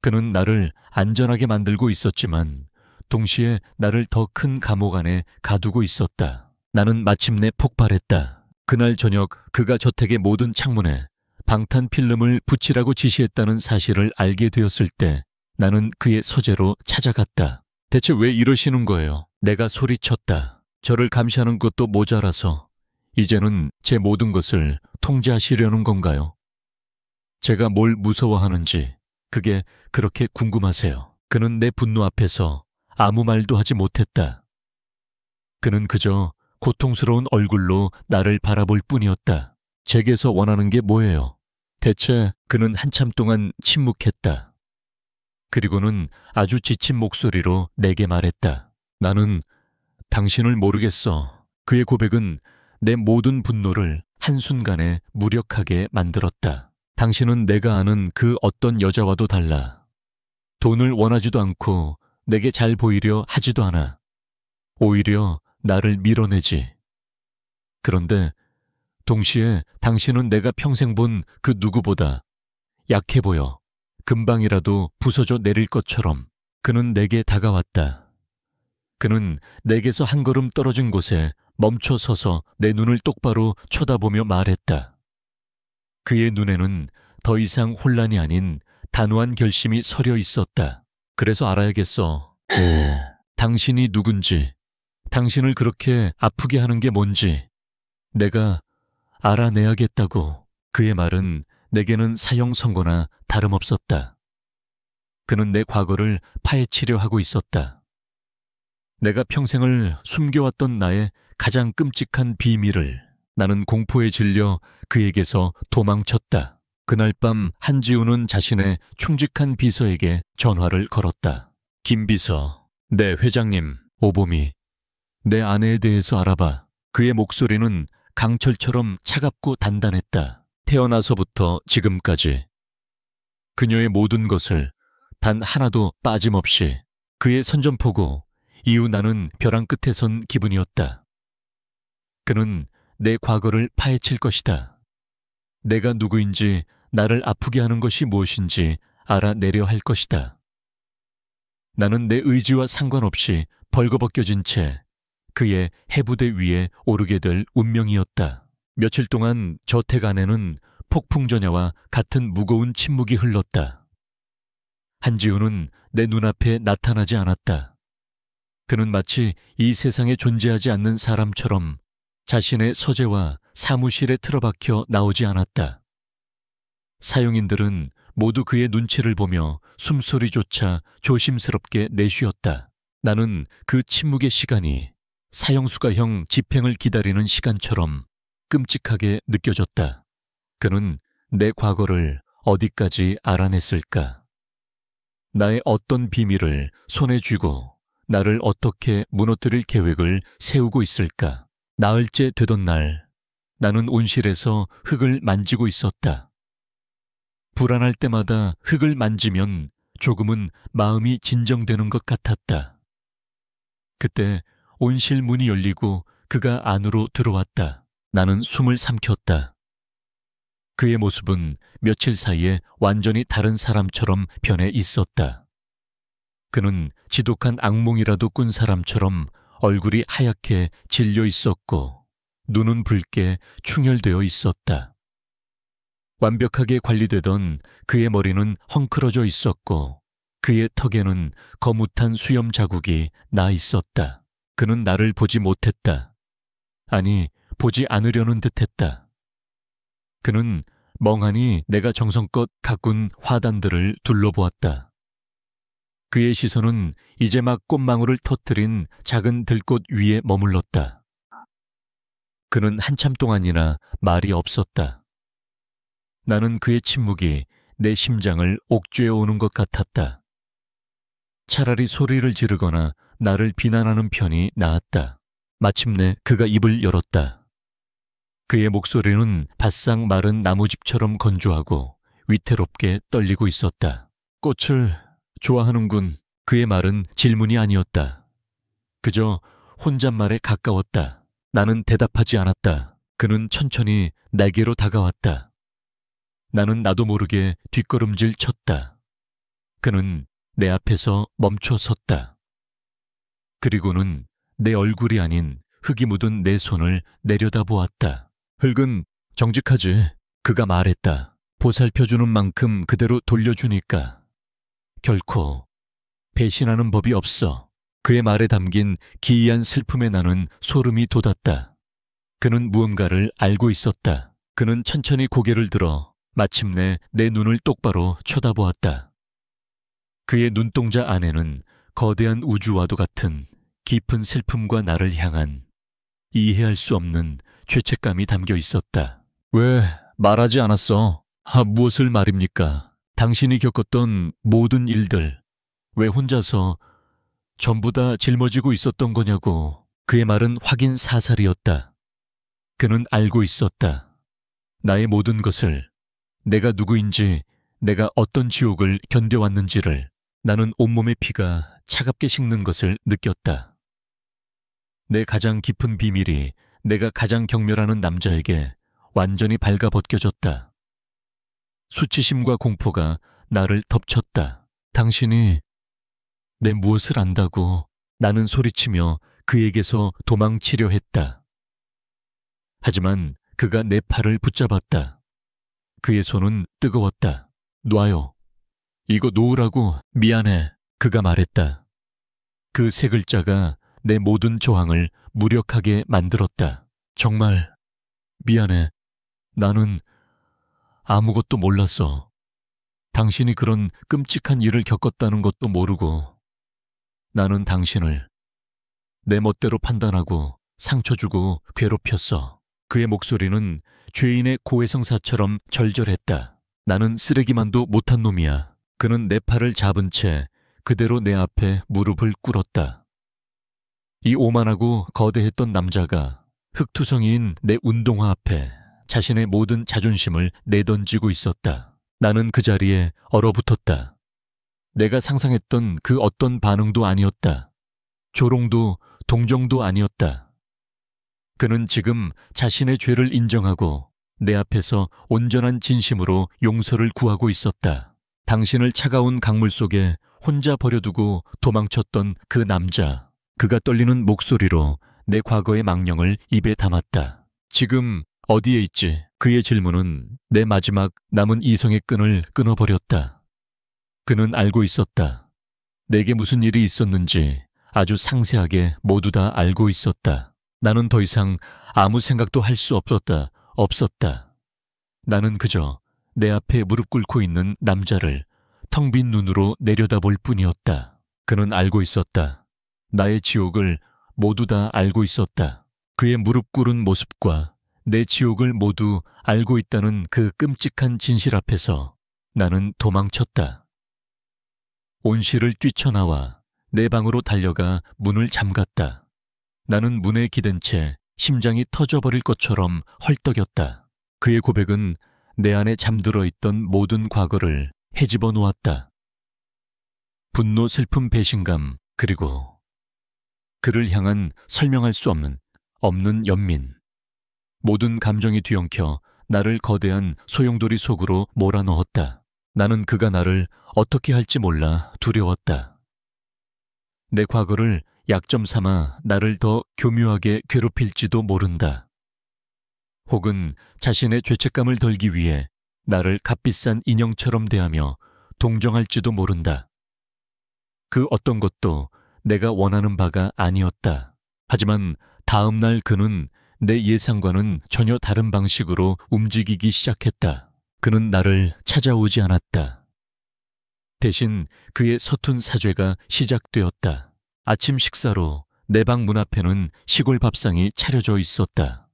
그는 나를 안전하게 만들고 있었지만 동시에 나를 더 큰 감옥 안에 가두고 있었다. 나는 마침내 폭발했다. 그날 저녁 그가 저택의 모든 창문에 방탄 필름을 붙이라고 지시했다는 사실을 알게 되었을 때 나는 그의 서재로 찾아갔다. 대체 왜 이러시는 거예요? 내가 소리쳤다. 저를 감시하는 것도 모자라서 이제는 제 모든 것을 통제하시려는 건가요? 제가 뭘 무서워하는지 그게 그렇게 궁금하세요. 그는 내 분노 앞에서 아무 말도 하지 못했다. 그는 그저 고통스러운 얼굴로 나를 바라볼 뿐이었다. 제게서 원하는 게 뭐예요? 대체 그는 한참 동안 침묵했다. 그리고는 아주 지친 목소리로 내게 말했다. 나는 당신을 모르겠어. 그의 고백은 내 모든 분노를 한순간에 무력하게 만들었다. 당신은 내가 아는 그 어떤 여자와도 달라. 돈을 원하지도 않고 내게 잘 보이려 하지도 않아. 오히려 나를 밀어내지. 그런데 동시에 당신은 내가 평생 본 그 누구보다 약해 보여. 금방이라도 부서져 내릴 것처럼. 그는 내게 다가왔다. 그는 내게서 한 걸음 떨어진 곳에 멈춰 서서 내 눈을 똑바로 쳐다보며 말했다. 그의 눈에는 더 이상 혼란이 아닌 단호한 결심이 서려 있었다. 그래서 알아야겠어. 당신이 누군지, 당신을 그렇게 아프게 하는 게 뭔지 내가 알아내야겠다고. 그의 말은 내게는 사형 선고나 다름없었다. 그는 내 과거를 파헤치려 하고 있었다. 내가 평생을 숨겨왔던 나의 가장 끔찍한 비밀을. 나는 공포에 질려 그에게서 도망쳤다. 그날 밤 한지우는 자신의 충직한 비서에게 전화를 걸었다. 김 비서, 네 회장님, 오봄이. 내 아내에 대해서 알아봐. 그의 목소리는 강철처럼 차갑고 단단했다. 태어나서부터 지금까지 그녀의 모든 것을 단 하나도 빠짐없이. 그의 선전포고 이후 나는 벼랑 끝에 선 기분이었다. 그는 내 과거를 파헤칠 것이다. 내가 누구인지, 나를 아프게 하는 것이 무엇인지 알아내려 할 것이다. 나는 내 의지와 상관없이 벌거벗겨진 채 그의 해부대 위에 오르게 될 운명이었다. 며칠 동안 저택 안에는 폭풍전야와 같은 무거운 침묵이 흘렀다. 한지우는 내 눈앞에 나타나지 않았다. 그는 마치 이 세상에 존재하지 않는 사람처럼 자신의 서재와 사무실에 틀어박혀 나오지 않았다. 사용인들은 모두 그의 눈치를 보며 숨소리조차 조심스럽게 내쉬었다. 나는 그 침묵의 시간이 사형수가형 집행을 기다리는 시간처럼 끔찍하게 느껴졌다. 그는 내 과거를 어디까지 알아냈을까? 나의 어떤 비밀을 손에 쥐고 나를 어떻게 무너뜨릴 계획을 세우고 있을까? 나흘째 되던 날, 나는 온실에서 흙을 만지고 있었다. 불안할 때마다 흙을 만지면 조금은 마음이 진정되는 것 같았다. 그때 온실 문이 열리고 그가 안으로 들어왔다. 나는 숨을 삼켰다. 그의 모습은 며칠 사이에 완전히 다른 사람처럼 변해 있었다. 그는 지독한 악몽이라도 꾼 사람처럼 얼굴이 하얗게 질려 있었고 눈은 붉게 충혈되어 있었다. 완벽하게 관리되던 그의 머리는 헝클어져 있었고 그의 턱에는 거뭇한 수염 자국이 나 있었다. 그는 나를 보지 못했다. 아니, 보지 않으려는 듯했다. 그는 멍하니 내가 정성껏 가꾼 화단들을 둘러보았다. 그의 시선은 이제 막 꽃망울을 터뜨린 작은 들꽃 위에 머물렀다. 그는 한참 동안이나 말이 없었다. 나는 그의 침묵이 내 심장을 옥죄어 오는 것 같았다. 차라리 소리를 지르거나 나를 비난하는 편이 나았다. 마침내 그가 입을 열었다. 그의 목소리는 바싹 마른 나무집처럼 건조하고 위태롭게 떨리고 있었다. 꽃을 좋아하는군. 그의 말은 질문이 아니었다. 그저 혼잣말에 가까웠다. 나는 대답하지 않았다. 그는 천천히 내게로 다가왔다. 나는 나도 모르게 뒷걸음질 쳤다. 그는 내 앞에서 멈춰 섰다. 그리고는 내 얼굴이 아닌 흙이 묻은 내 손을 내려다보았다. 흙은 정직하지. 그가 말했다. 보살펴주는 만큼 그대로 돌려주니까. 결코 배신하는 법이 없어. 그의 말에 담긴 기이한 슬픔에 나는 소름이 돋았다. 그는 무언가를 알고 있었다. 그는 천천히 고개를 들어 마침내 내 눈을 똑바로 쳐다보았다. 그의 눈동자 안에는 거대한 우주와도 같은 깊은 슬픔과 나를 향한 이해할 수 없는 죄책감이 담겨 있었다. 왜 말하지 않았어? 무엇을 말입니까? 당신이 겪었던 모든 일들, 왜 혼자서 전부 다 짊어지고 있었던 거냐고. 그의 말은 확인 사살이었다. 그는 알고 있었다. 나의 모든 것을, 내가 누구인지, 내가 어떤 지옥을 견뎌왔는지를. 나는 온몸의 피가 차갑게 식는 것을 느꼈다. 내 가장 깊은 비밀이 내가 가장 경멸하는 남자에게 완전히 발가벗겨졌다. 수치심과 공포가 나를 덮쳤다. 당신이 내 무엇을 안다고. 나는 소리치며 그에게서 도망치려 했다. 하지만 그가 내 팔을 붙잡았다. 그의 손은 뜨거웠다. 놔요. 이거 놓으라고. 미안해. 그가 말했다. 그 세 글자가 내 모든 저항을 무력하게 만들었다. 정말 미안해. 나는 아무것도 몰랐어. 당신이 그런 끔찍한 일을 겪었다는 것도 모르고 나는 당신을 내 멋대로 판단하고 상처 주고 괴롭혔어. 그의 목소리는 죄인의 고해성사처럼 절절했다. 나는 쓰레기만도 못한 놈이야. 그는 내 팔을 잡은 채 그대로 내 앞에 무릎을 꿇었다. 이 오만하고 거대했던 남자가 흙투성이인 내 운동화 앞에 자신의 모든 자존심을 내던지고 있었다. 나는 그 자리에 얼어붙었다. 내가 상상했던 그 어떤 반응도 아니었다. 조롱도 동정도 아니었다. 그는 지금 자신의 죄를 인정하고 내 앞에서 온전한 진심으로 용서를 구하고 있었다. 당신을 차가운 강물 속에 혼자 버려두고 도망쳤던 그 남자. 그가 떨리는 목소리로 내 과거의 망령을 입에 담았다. 지금 어디에 있지? 그의 질문은 내 마지막 남은 이성의 끈을 끊어버렸다. 그는 알고 있었다. 내게 무슨 일이 있었는지 아주 상세하게 모두 다 알고 있었다. 나는 더 이상 아무 생각도 할 수 없었다. 나는 그저 내 앞에 무릎 꿇고 있는 남자를 텅 빈 눈으로 내려다볼 뿐이었다. 그는 알고 있었다. 나의 지옥을 모두 다 알고 있었다. 그의 무릎 꿇은 모습과 내 지옥을 모두 알고 있다는 그 끔찍한 진실 앞에서 나는 도망쳤다. 온실을 뛰쳐나와 내 방으로 달려가 문을 잠갔다. 나는 문에 기댄 채 심장이 터져버릴 것처럼 헐떡였다. 그의 고백은 내 안에 잠들어 있던 모든 과거를 헤집어 놓았다. 분노, 슬픔, 배신감, 그리고 그를 향한 설명할 수 없는 연민. 모든 감정이 뒤엉켜 나를 거대한 소용돌이 속으로 몰아넣었다. 나는 그가 나를 어떻게 할지 몰라 두려웠다. 내 과거를 약점 삼아 나를 더 교묘하게 괴롭힐지도 모른다. 혹은 자신의 죄책감을 덜기 위해 나를 값비싼 인형처럼 대하며 동정할지도 모른다. 그 어떤 것도 내가 원하는 바가 아니었다. 하지만 다음 날 그는 내 예상과는 전혀 다른 방식으로 움직이기 시작했다. 그는 나를 찾아오지 않았다. 대신 그의 서툰 사죄가 시작되었다. 아침 식사로 내 방 문 앞에는 시골 밥상이 차려져 있었다.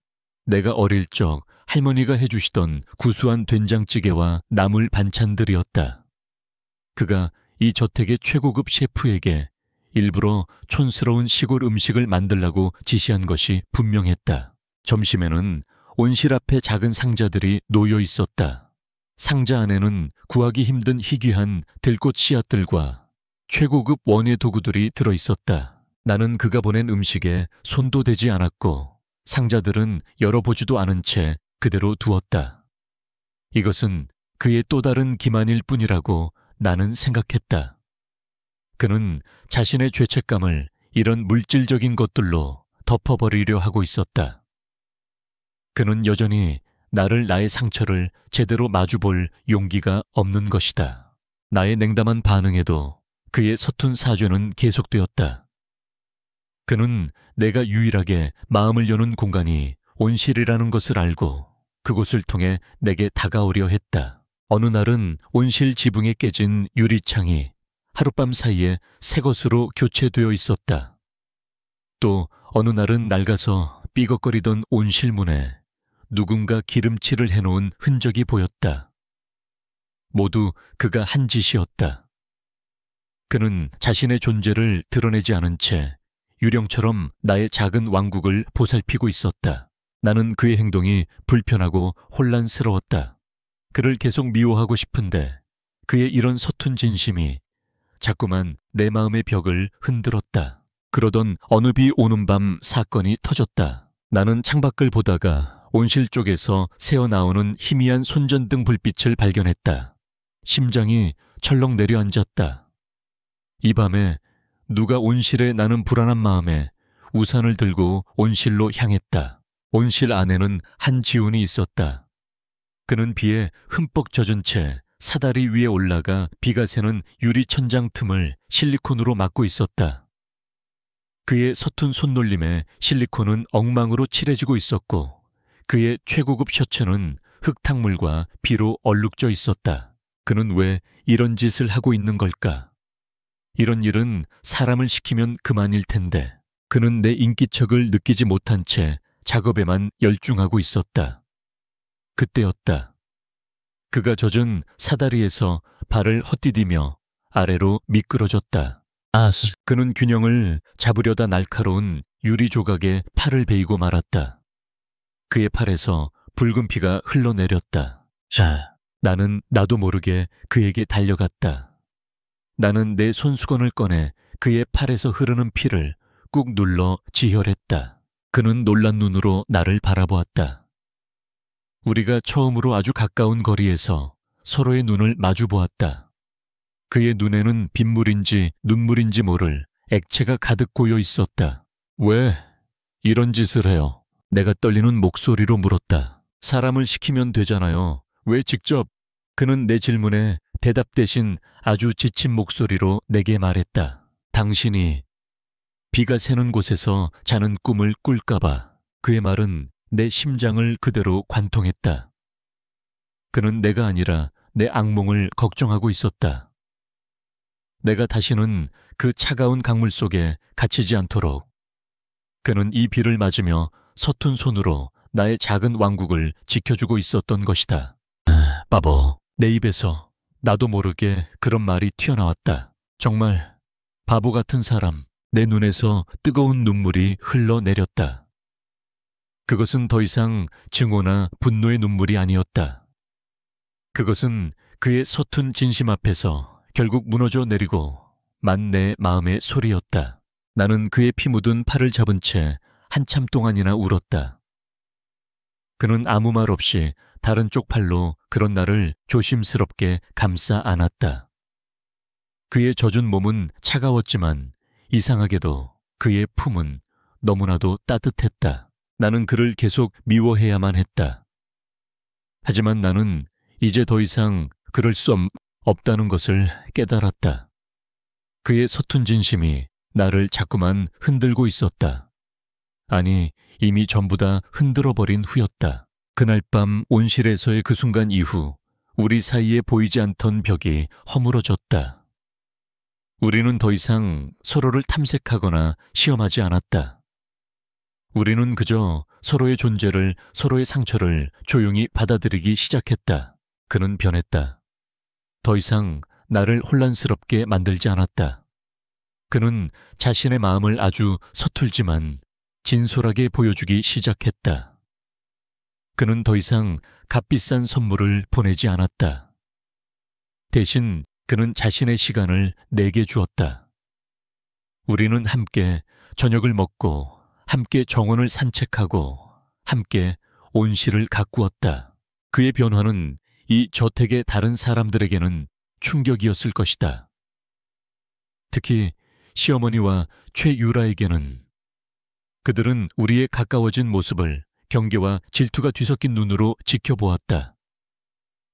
내가 어릴 적 할머니가 해주시던 구수한 된장찌개와 나물 반찬들이었다. 그가 이 저택의 최고급 셰프에게 일부러 촌스러운 시골 음식을 만들라고 지시한 것이 분명했다. 점심에는 온실 앞에 작은 상자들이 놓여 있었다. 상자 안에는 구하기 힘든 희귀한 들꽃 씨앗들과 최고급 원예 도구들이 들어있었다. 나는 그가 보낸 음식에 손도 대지 않았고 상자들은 열어보지도 않은 채 그대로 두었다. 이것은 그의 또 다른 기만일 뿐이라고 나는 생각했다. 그는 자신의 죄책감을 이런 물질적인 것들로 덮어버리려 하고 있었다. 그는 여전히 나를, 나의 상처를 제대로 마주볼 용기가 없는 것이다. 나의 냉담한 반응에도 그의 서툰 사죄는 계속되었다. 그는 내가 유일하게 마음을 여는 공간이 온실이라는 것을 알고 그곳을 통해 내게 다가오려 했다. 어느 날은 온실 지붕에 깨진 유리창이 하룻밤 사이에 새 것으로 교체되어 있었다. 또 어느 날은 낡아서 삐걱거리던 온실 문에 누군가 기름칠을 해놓은 흔적이 보였다. 모두 그가 한 짓이었다. 그는 자신의 존재를 드러내지 않은 채 유령처럼 나의 작은 왕국을 보살피고 있었다. 나는 그의 행동이 불편하고 혼란스러웠다. 그를 계속 미워하고 싶은데 그의 이런 서툰 진심이 자꾸만 내 마음의 벽을 흔들었다. 그러던 어느 비 오는 밤 사건이 터졌다. 나는 창밖을 보다가 온실 쪽에서 새어나오는 희미한 손전등 불빛을 발견했다. 심장이 철렁 내려앉았다. 이 밤에 누가 온실에 나는 불안한 마음에 우산을 들고 온실로 향했다. 온실 안에는 한지훈이 있었다. 그는 비에 흠뻑 젖은 채 사다리 위에 올라가 비가 새는 유리 천장 틈을 실리콘으로 막고 있었다. 그의 서툰 손놀림에 실리콘은 엉망으로 칠해지고 있었고 그의 최고급 셔츠는 흙탕물과 비로 얼룩져 있었다. 그는 왜 이런 짓을 하고 있는 걸까? 이런 일은 사람을 시키면 그만일 텐데 그는 내 인기척을 느끼지 못한 채 작업에만 열중하고 있었다. 그때였다. 그가 젖은 사다리에서 발을 헛디디며 아래로 미끄러졌다. 그는 균형을 잡으려다 날카로운 유리 조각에 팔을 베이고 말았다. 그의 팔에서 붉은 피가 흘러내렸다. 나는 나도 모르게 그에게 달려갔다. 나는 내 손수건을 꺼내 그의 팔에서 흐르는 피를 꾹 눌러 지혈했다. 그는 놀란 눈으로 나를 바라보았다. 우리가 처음으로 아주 가까운 거리에서 서로의 눈을 마주 보았다. 그의 눈에는 빗물인지 눈물인지 모를 액체가 가득 고여 있었다. 왜 이런 짓을 해요? 내가 떨리는 목소리로 물었다. 사람을 시키면 되잖아요. 왜 직접? 그는 내 질문에 대답 대신 아주 지친 목소리로 내게 말했다. 당신이 비가 새는 곳에서 자는 꿈을 꿀까봐. 그의 말은 내 심장을 그대로 관통했다. 그는 내가 아니라 내 악몽을 걱정하고 있었다. 내가 다시는 그 차가운 강물 속에 갇히지 않도록. 그는 이 비를 맞으며 서툰 손으로 나의 작은 왕국을 지켜주고 있었던 것이다. 바보. 내 입에서 나도 모르게 그런 말이 튀어나왔다. 정말 바보 같은 사람, 내 눈에서 뜨거운 눈물이 흘러내렸다. 그것은 더 이상 증오나 분노의 눈물이 아니었다. 그것은 그의 서툰 진심 앞에서 결국 무너져 내리고 만 내 마음의 소리였다. 나는 그의 피 묻은 팔을 잡은 채 한참 동안이나 울었다. 그는 아무 말 없이 다른 쪽 팔로 그런 나를 조심스럽게 감싸 안았다. 그의 젖은 몸은 차가웠지만 이상하게도 그의 품은 너무나도 따뜻했다. 나는 그를 계속 미워해야만 했다. 하지만 나는 이제 더 이상 그럴 수 없다는 것을 깨달았다. 그의 서툰 진심이 나를 자꾸만 흔들고 있었다. 아니, 이미 전부 다 흔들어버린 후였다. 그날 밤 온실에서의 그 순간 이후 우리 사이에 보이지 않던 벽이 허물어졌다. 우리는 더 이상 서로를 탐색하거나 시험하지 않았다. 우리는 그저 서로의 존재를, 서로의 상처를 조용히 받아들이기 시작했다. 그는 변했다. 더 이상 나를 혼란스럽게 만들지 않았다. 그는 자신의 마음을 아주 서툴지만 진솔하게 보여주기 시작했다. 그는 더 이상 값비싼 선물을 보내지 않았다. 대신 그는 자신의 시간을 내게 주었다. 우리는 함께 저녁을 먹고 함께 정원을 산책하고 함께 온실을 가꾸었다. 그의 변화는 이 저택의 다른 사람들에게는 충격이었을 것이다. 특히 시어머니와 최유라에게는. 그들은 우리의 가까워진 모습을 경계와 질투가 뒤섞인 눈으로 지켜보았다.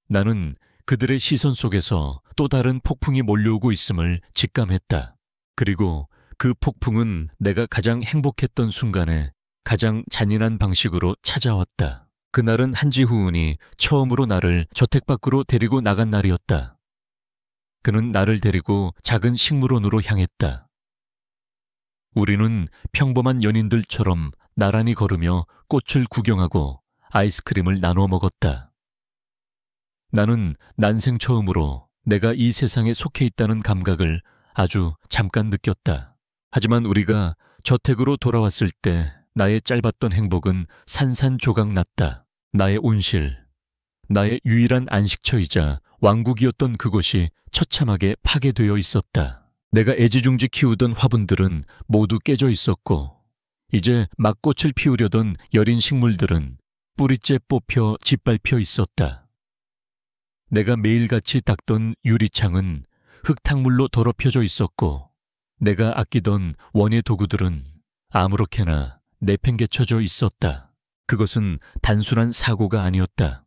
나는 그들의 시선 속에서 또 다른 폭풍이 몰려오고 있음을 직감했다. 그리고 그 폭풍은 내가 가장 행복했던 순간에 가장 잔인한 방식으로 찾아왔다. 그날은 한지후은이 처음으로 나를 저택 밖으로 데리고 나간 날이었다. 그는 나를 데리고 작은 식물원으로 향했다. 우리는 평범한 연인들처럼 나란히 걸으며 꽃을 구경하고 아이스크림을 나눠 먹었다. 나는 난생 처음으로 내가 이 세상에 속해 있다는 감각을 아주 잠깐 느꼈다. 하지만 우리가 저택으로 돌아왔을 때 나의 짧았던 행복은 산산조각 났다. 나의 온실, 나의 유일한 안식처이자 왕국이었던 그곳이 처참하게 파괴되어 있었다. 내가 애지중지 키우던 화분들은 모두 깨져 있었고 이제 막 꽃을 피우려던 여린 식물들은 뿌리째 뽑혀 짓밟혀 있었다. 내가 매일같이 닦던 유리창은 흙탕물로 더럽혀져 있었고 내가 아끼던 원예 도구들은 아무렇게나 내팽개쳐져 있었다. 그것은 단순한 사고가 아니었다.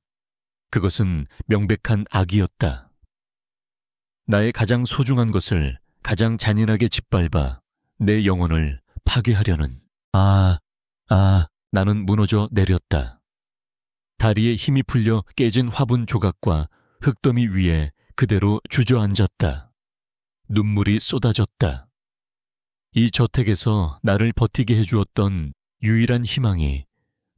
그것은 명백한 악이었다. 나의 가장 소중한 것을 가장 잔인하게 짓밟아 내 영혼을 파괴하려는 나는 무너져 내렸다. 다리에 힘이 풀려 깨진 화분 조각과 흙더미 위에 그대로 주저앉았다. 눈물이 쏟아졌다. 이 저택에서 나를 버티게 해주었던 유일한 희망이,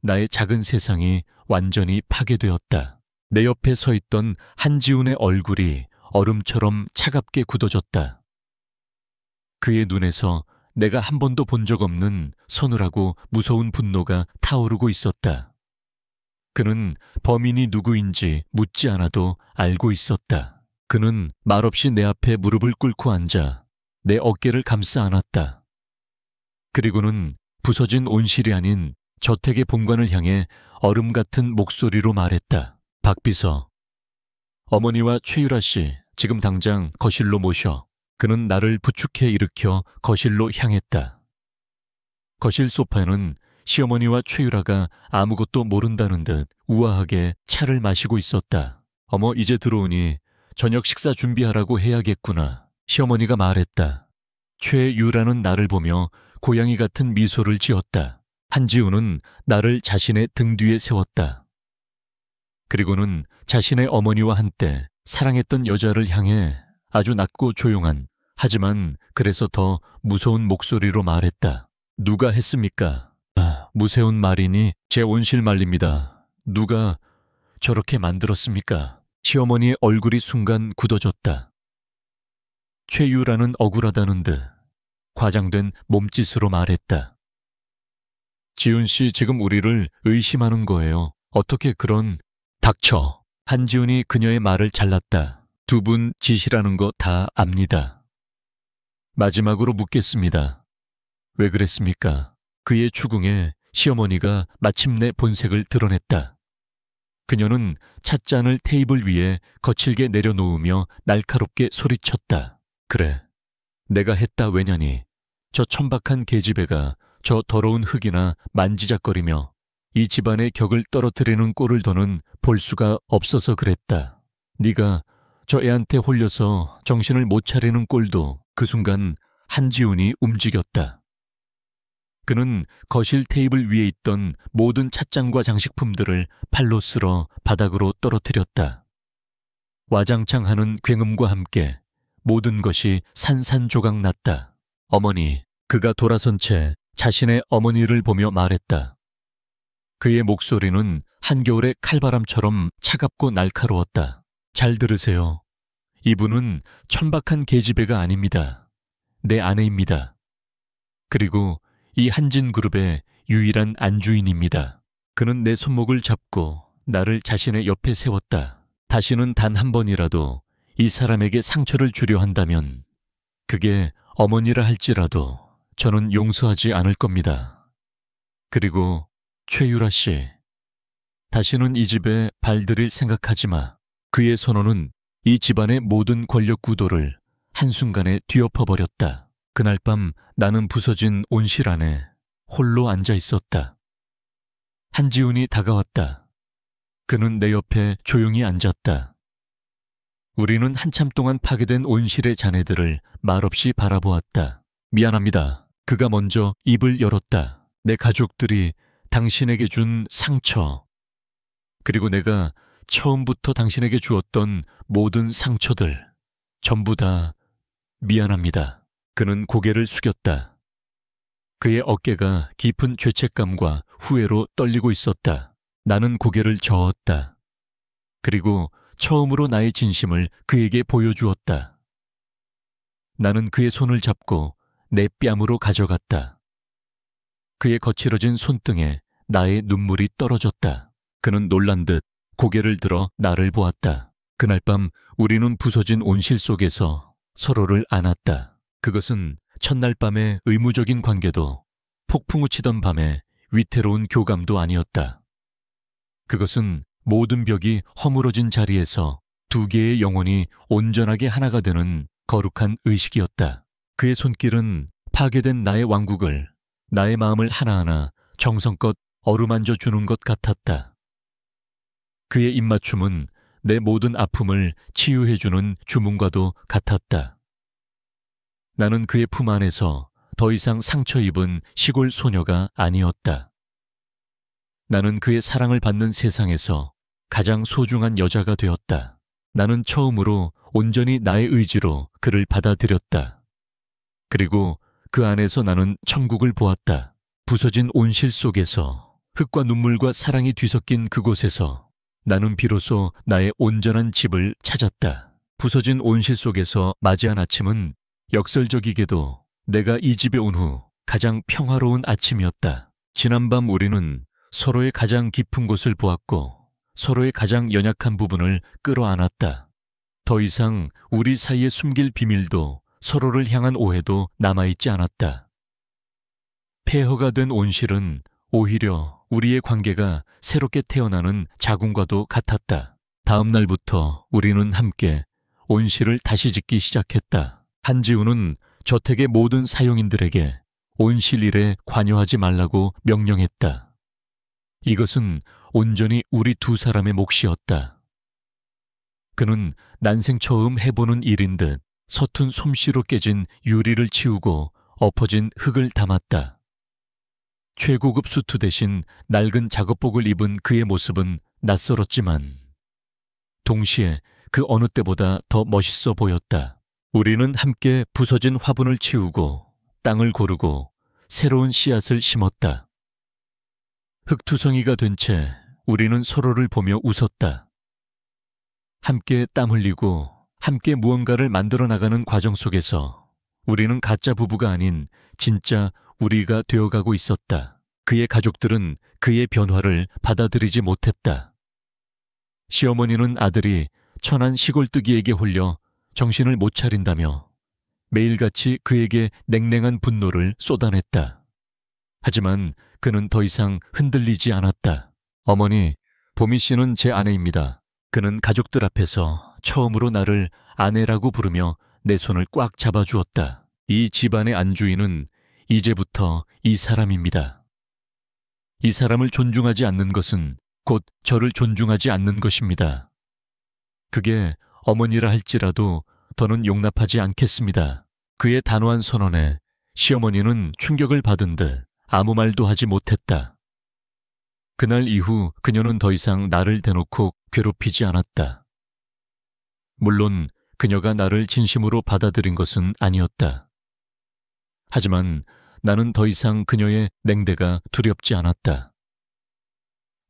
나의 작은 세상이 완전히 파괴되었다. 내 옆에 서 있던 한지훈의 얼굴이 얼음처럼 차갑게 굳어졌다. 그의 눈에서 내가 한 번도 본 적 없는 서늘하고 무서운 분노가 타오르고 있었다. 그는 범인이 누구인지 묻지 않아도 알고 있었다. 그는 말없이 내 앞에 무릎을 꿇고 앉아 내 어깨를 감싸 안았다. 그리고는 부서진 온실이 아닌 저택의 본관을 향해 얼음 같은 목소리로 말했다. 박비서, 어머니와 최유라 씨 지금 당장 거실로 모셔. 그는 나를 부축해 일으켜 거실로 향했다. 거실 소파에는 시어머니와 최유라가 아무것도 모른다는 듯 우아하게 차를 마시고 있었다. 어머, 이제 들어오니 저녁 식사 준비하라고 해야겠구나. 시어머니가 말했다. 최유라는 나를 보며 고양이 같은 미소를 지었다. 한지우는 나를 자신의 등 뒤에 세웠다. 그리고는 자신의 어머니와 한때 사랑했던 여자를 향해 아주 낮고 조용한, 하지만 그래서 더 무서운 목소리로 말했다. 누가 했습니까? 무서운 말이니 제 온실 말입니다. 누가 저렇게 만들었습니까? 시어머니의 얼굴이 순간 굳어졌다. 최유라는 억울하다는 듯 과장된 몸짓으로 말했다. 지훈 씨 지금 우리를 의심하는 거예요. 어떻게 그런... 닥쳐. 한지훈이 그녀의 말을 잘랐다. 두 분 짓이라는 거 다 압니다. 마지막으로 묻겠습니다. 왜 그랬습니까? 그의 추궁에 시어머니가 마침내 본색을 드러냈다. 그녀는 찻잔을 테이블 위에 거칠게 내려놓으며 날카롭게 소리쳤다. 그래, 내가 했다 왜냐니. 저 천박한 계집애가 저 더러운 흙이나 만지작거리며 이 집안의 격을 떨어뜨리는 꼴을 더는 볼 수가 없어서 그랬다. 네가 저 애한테 홀려서 정신을 못 차리는 꼴도 그 순간 한지훈이 움직였다. 그는 거실 테이블 위에 있던 모든 찻잔과 장식품들을 팔로 쓸어 바닥으로 떨어뜨렸다. 와장창 하는 굉음과 함께 모든 것이 산산조각 났다. 어머니, 그가 돌아선 채 자신의 어머니를 보며 말했다. 그의 목소리는 한겨울의 칼바람처럼 차갑고 날카로웠다. 잘 들으세요. 이분은 천박한 계집애가 아닙니다. 내 아내입니다. 그리고 이 한진그룹의 유일한 안주인입니다. 그는 내 손목을 잡고 나를 자신의 옆에 세웠다. 다시는 단 한 번이라도 이 사람에게 상처를 주려 한다면 그게 어머니라 할지라도 저는 용서하지 않을 겁니다. 그리고 최유라 씨, 다시는 이 집에 발들일 생각하지 마. 그의 선언은 이 집안의 모든 권력 구도를 한순간에 뒤엎어버렸다. 그날 밤 나는 부서진 온실 안에 홀로 앉아 있었다. 한지훈이 다가왔다. 그는 내 옆에 조용히 앉았다. 우리는 한참 동안 파괴된 온실의 자네들을 말없이 바라보았다. 미안합니다. 그가 먼저 입을 열었다. 내 가족들이 당신에게 준 상처, 그리고 내가 처음부터 당신에게 주었던 모든 상처들, 전부 다 미안합니다. 그는 고개를 숙였다. 그의 어깨가 깊은 죄책감과 후회로 떨리고 있었다. 나는 고개를 저었다. 그리고 처음으로 나의 진심을 그에게 보여주었다. 나는 그의 손을 잡고 내 뺨으로 가져갔다. 그의 거칠어진 손등에 나의 눈물이 떨어졌다. 그는 놀란 듯 고개를 들어 나를 보았다. 그날 밤 우리는 부서진 온실 속에서 서로를 안았다. 그것은 첫날 밤의 의무적인 관계도 폭풍우 치던 밤의 위태로운 교감도 아니었다. 그것은 모든 벽이 허물어진 자리에서 두 개의 영혼이 온전하게 하나가 되는 거룩한 의식이었다. 그의 손길은 파괴된 나의 왕국을, 나의 마음을 하나하나 정성껏 어루만져 주는 것 같았다. 그의 입맞춤은 내 모든 아픔을 치유해주는 주문과도 같았다. 나는 그의 품 안에서 더 이상 상처 입은 시골 소녀가 아니었다. 나는 그의 사랑을 받는 세상에서 가장 소중한 여자가 되었다. 나는 처음으로 온전히 나의 의지로 그를 받아들였다. 그리고 그 안에서 나는 천국을 보았다. 부서진 온실 속에서 흙과 눈물과 사랑이 뒤섞인 그곳에서 나는 비로소 나의 온전한 집을 찾았다. 부서진 온실 속에서 맞이한 아침은 역설적이게도 내가 이 집에 온 후 가장 평화로운 아침이었다. 지난밤 우리는 서로의 가장 깊은 곳을 보았고 서로의 가장 연약한 부분을 끌어안았다. 더 이상 우리 사이에 숨길 비밀도 서로를 향한 오해도 남아있지 않았다. 폐허가 된 온실은 오히려 우리의 관계가 새롭게 태어나는 자궁과도 같았다. 다음 날부터 우리는 함께 온실을 다시 짓기 시작했다. 한지훈은 저택의 모든 사용인들에게 온실 일에 관여하지 말라고 명령했다. 이것은 온전히 우리 두 사람의 몫이었다. 그는 난생 처음 해보는 일인 듯 서툰 솜씨로 깨진 유리를 치우고 엎어진 흙을 담았다. 최고급 수트 대신 낡은 작업복을 입은 그의 모습은 낯설었지만 동시에 그 어느 때보다 더 멋있어 보였다. 우리는 함께 부서진 화분을 치우고 땅을 고르고 새로운 씨앗을 심었다. 흙투성이가 된 채 우리는 서로를 보며 웃었다. 함께 땀 흘리고 함께 무언가를 만들어 나가는 과정 속에서 우리는 가짜 부부가 아닌 진짜 우리가 되어가고 있었다. 그의 가족들은 그의 변화를 받아들이지 못했다. 시어머니는 아들이 천한 시골뜨기에게 홀려 정신을 못 차린다며 매일같이 그에게 냉랭한 분노를 쏟아냈다. 하지만 그는 더 이상 흔들리지 않았다. 어머니, 보미 씨는 제 아내입니다. 그는 가족들 앞에서 처음으로 나를 아내라고 부르며 내 손을 꽉 잡아주었다. 이 집안의 안주인은 이제부터 이 사람입니다. 이 사람을 존중하지 않는 것은 곧 저를 존중하지 않는 것입니다. 그게 어머니라 할지라도 더는 용납하지 않겠습니다. 그의 단호한 선언에 시어머니는 충격을 받은 듯 아무 말도 하지 못했다. 그날 이후 그녀는 더 이상 나를 대놓고 괴롭히지 않았다. 물론 그녀가 나를 진심으로 받아들인 것은 아니었다. 하지만 나는 더 이상 그녀의 냉대가 두렵지 않았다.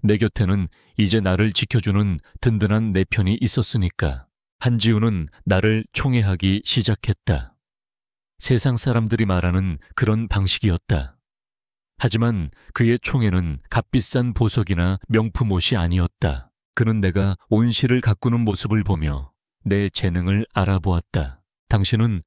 내 곁에는 이제 나를 지켜주는 든든한 내 편이 있었으니까. 한지우는 나를 총애하기 시작했다. 세상 사람들이 말하는 그런 방식이었다. 하지만 그의 총애는 값비싼 보석이나 명품 옷이 아니었다. 그는 내가 온실을 가꾸는 모습을 보며 내 재능을 알아보았다. 당신은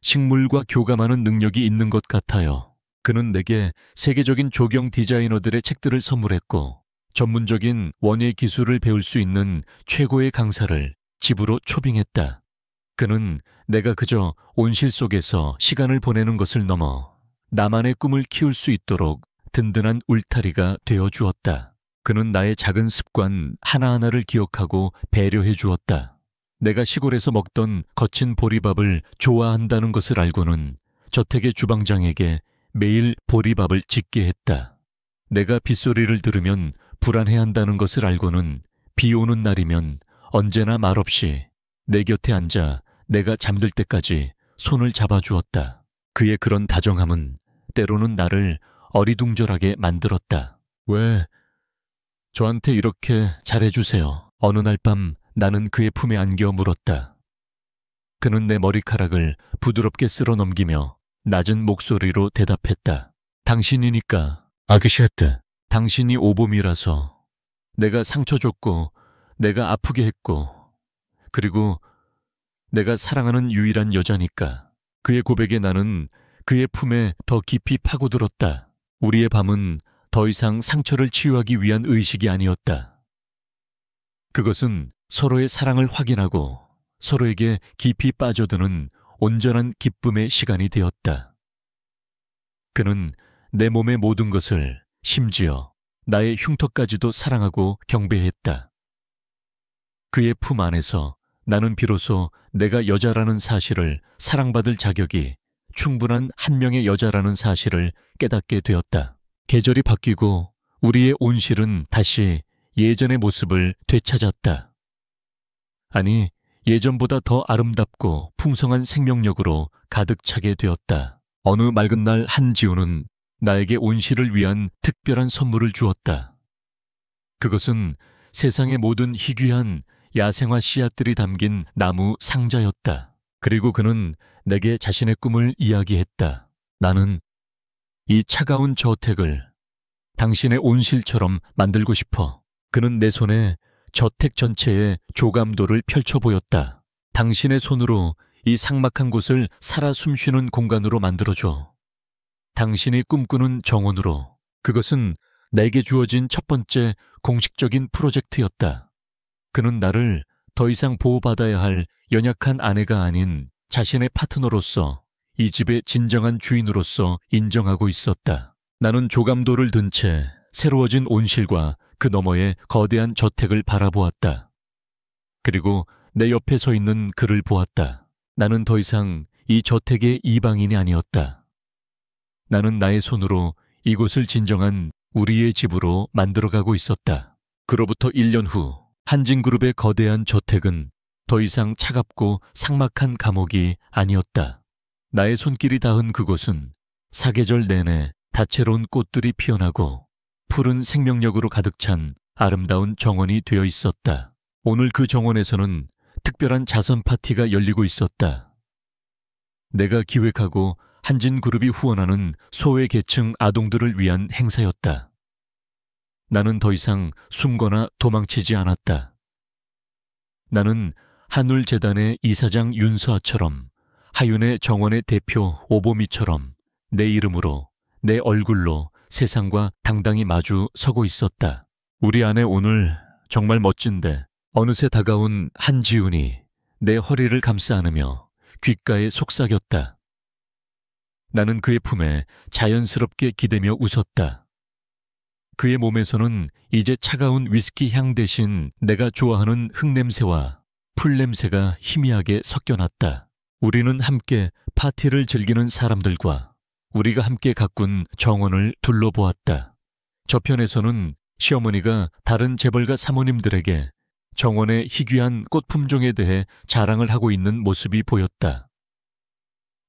식물과 교감하는 능력이 있는 것 같아요. 그는 내게 세계적인 조경 디자이너들의 책들을 선물했고 전문적인 원예 기술을 배울 수 있는 최고의 강사를 집으로 초빙했다. 그는 내가 그저 온실 속에서 시간을 보내는 것을 넘어 나만의 꿈을 키울 수 있도록 든든한 울타리가 되어 주었다. 그는 나의 작은 습관 하나하나를 기억하고 배려해 주었다. 내가 시골에서 먹던 거친 보리밥을 좋아한다는 것을 알고는 저택의 주방장에게 매일 보리밥을 짓게 했다. 내가 빗소리를 들으면 불안해한다는 것을 알고는 비 오는 날이면 언제나 말없이 내 곁에 앉아 내가 잠들 때까지 손을 잡아주었다. 그의 그런 다정함은 때로는 나를 어리둥절하게 만들었다. 왜 저한테 이렇게 잘해주세요? 어느 날 밤 나는 그의 품에 안겨 물었다. 그는 내 머리카락을 부드럽게 쓸어 넘기며 낮은 목소리로 대답했다. 당신이니까. 아기시했대. 당신이 오봄이라서 내가 상처 줬고 내가 아프게 했고 그리고 내가 사랑하는 유일한 여자니까. 그의 고백에 나는 그의 품에 더 깊이 파고들었다. 우리의 밤은 더 이상 상처를 치유하기 위한 의식이 아니었다. 그것은 서로의 사랑을 확인하고 서로에게 깊이 빠져드는 온전한 기쁨의 시간이 되었다. 그는 내 몸의 모든 것을 심지어 나의 흉터까지도 사랑하고 경배했다. 그의 품 안에서 나는 비로소 내가 여자라는 사실을 사랑받을 자격이 충분한 한 명의 여자라는 사실을 깨닫게 되었다. 계절이 바뀌고 우리의 온실은 다시 예전의 모습을 되찾았다. 아니, 예전보다 더 아름답고 풍성한 생명력으로 가득 차게 되었다. 어느 맑은 날 한지우는 나에게 온실을 위한 특별한 선물을 주었다. 그것은 세상의 모든 희귀한 야생화 씨앗들이 담긴 나무 상자였다. 그리고 그는 내게 자신의 꿈을 이야기했다. 나는 이 차가운 저택을 당신의 온실처럼 만들고 싶어. 그는 내 손에 저택 전체의 조감도를 펼쳐 보였다. 당신의 손으로 이 삭막한 곳을 살아 숨쉬는 공간으로 만들어줘. 당신이 꿈꾸는 정원으로. 그것은 내게 주어진 첫 번째 공식적인 프로젝트였다. 그는 나를 더 이상 보호받아야 할 연약한 아내가 아닌 자신의 파트너로서 이 집의 진정한 주인으로서 인정하고 있었다. 나는 조감도를 든 채 새로워진 온실과 그 너머의 거대한 저택을 바라보았다. 그리고 내 옆에 서 있는 그를 보았다. 나는 더 이상 이 저택의 이방인이 아니었다. 나는 나의 손으로 이곳을 진정한 우리의 집으로 만들어가고 있었다. 그로부터 1년 후 한진그룹의 거대한 저택은 더 이상 차갑고 삭막한 감옥이 아니었다. 나의 손길이 닿은 그곳은 사계절 내내 다채로운 꽃들이 피어나고 푸른 생명력으로 가득 찬 아름다운 정원이 되어 있었다. 오늘 그 정원에서는 특별한 자선 파티가 열리고 있었다. 내가 기획하고 한진그룹이 후원하는 소외계층 아동들을 위한 행사였다. 나는 더 이상 숨거나 도망치지 않았다. 나는 한울재단의 이사장 윤서아처럼, 하윤의 정원의 대표 오보미처럼 내 이름으로, 내 얼굴로 세상과 당당히 마주 서고 있었다. 우리 아내 오늘 정말 멋진데 어느새 다가온 한지훈이 내 허리를 감싸 안으며 귓가에 속삭였다. 나는 그의 품에 자연스럽게 기대며 웃었다. 그의 몸에서는 이제 차가운 위스키 향 대신 내가 좋아하는 흙냄새와 풀냄새가 희미하게 섞여났다. 우리는 함께 파티를 즐기는 사람들과 우리가 함께 가꾼 정원을 둘러보았다. 저편에서는 시어머니가 다른 재벌가 사모님들에게 정원의 희귀한 꽃 품종에 대해 자랑을 하고 있는 모습이 보였다.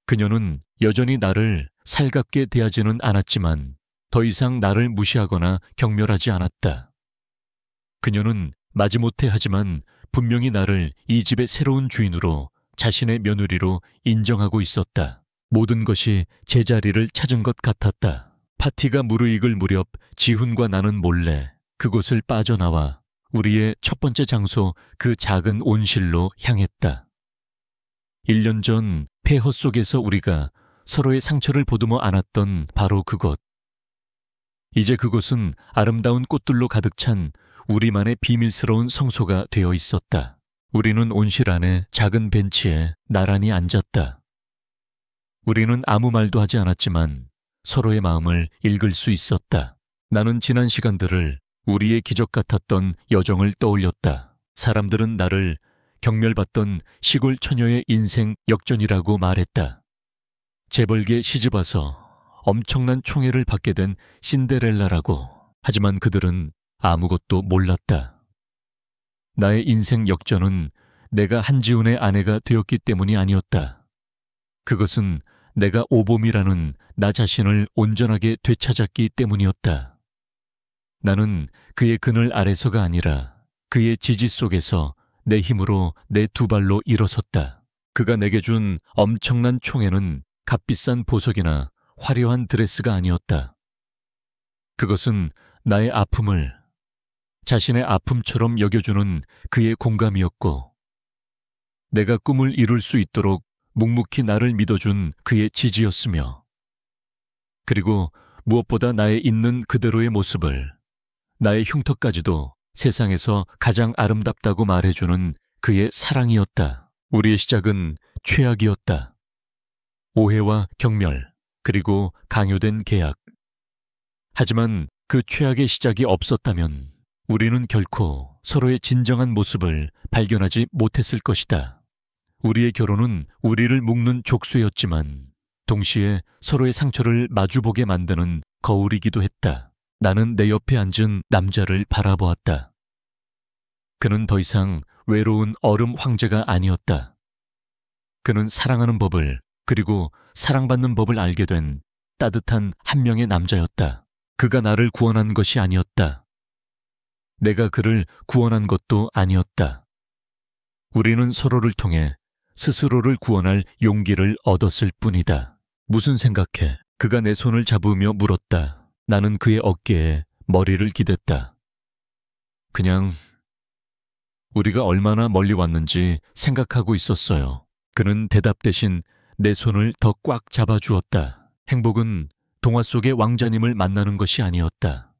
그녀는 여전히 나를 살갑게 대하지는 않았지만 더 이상 나를 무시하거나 경멸하지 않았다. 그녀는 마지못해 하지만 분명히 나를 이 집의 새로운 주인으로, 자신의 며느리로 인정하고 있었다. 모든 것이 제자리를 찾은 것 같았다. 파티가 무르익을 무렵 지훈과 나는 몰래 그곳을 빠져나와 우리의 첫 번째 장소 그 작은 온실로 향했다. 1년 전 폐허 속에서 우리가 서로의 상처를 보듬어 안았던 바로 그곳. 이제 그곳은 아름다운 꽃들로 가득 찬 우리만의 비밀스러운 성소가 되어 있었다. 우리는 온실 안에 작은 벤치에 나란히 앉았다. 우리는 아무 말도 하지 않았지만 서로의 마음을 읽을 수 있었다. 나는 지난 시간들을, 우리의 기적 같았던 여정을 떠올렸다. 사람들은 나를 경멸받던 시골 처녀의 인생 역전이라고 말했다. 재벌계 시집와서 엄청난 총애를 받게 된 신데렐라라고. 하지만 그들은 아무것도 몰랐다. 나의 인생 역전은 내가 한지훈의 아내가 되었기 때문이 아니었다. 그것은 내가 오봄이라는 나 자신을 온전하게 되찾았기 때문이었다. 나는 그의 그늘 아래서가 아니라 그의 지지 속에서 내 힘으로 내 두 발로 일어섰다. 그가 내게 준 엄청난 총애는 값비싼 보석이나 화려한 드레스가 아니었다. 그것은 나의 아픔을 자신의 아픔처럼 여겨주는 그의 공감이었고, 내가 꿈을 이룰 수 있도록 묵묵히 나를 믿어준 그의 지지였으며, 그리고 무엇보다 나의 있는 그대로의 모습을, 나의 흉터까지도 세상에서 가장 아름답다고 말해주는 그의 사랑이었다. 우리의 시작은 최악이었다. 오해와 경멸, 그리고 강요된 계약. 하지만 그 최악의 시작이 없었다면 우리는 결코 서로의 진정한 모습을 발견하지 못했을 것이다. 우리의 결혼은 우리를 묶는 족쇄였지만 동시에 서로의 상처를 마주보게 만드는 거울이기도 했다. 나는 내 옆에 앉은 남자를 바라보았다. 그는 더 이상 외로운 얼음 황제가 아니었다. 그는 사랑하는 법을, 그리고 사랑받는 법을 알게 된 따뜻한 한 명의 남자였다. 그가 나를 구원한 것이 아니었다. 내가 그를 구원한 것도 아니었다. 우리는 서로를 통해 스스로를 구원할 용기를 얻었을 뿐이다. 무슨 생각해? 그가 내 손을 잡으며 물었다. 나는 그의 어깨에 머리를 기댔다. 그냥 우리가 얼마나 멀리 왔는지 생각하고 있었어요. 그는 대답 대신 내 손을 더 꽉 잡아주었다. 행복은 동화 속의 왕자님을 만나는 것이 아니었다.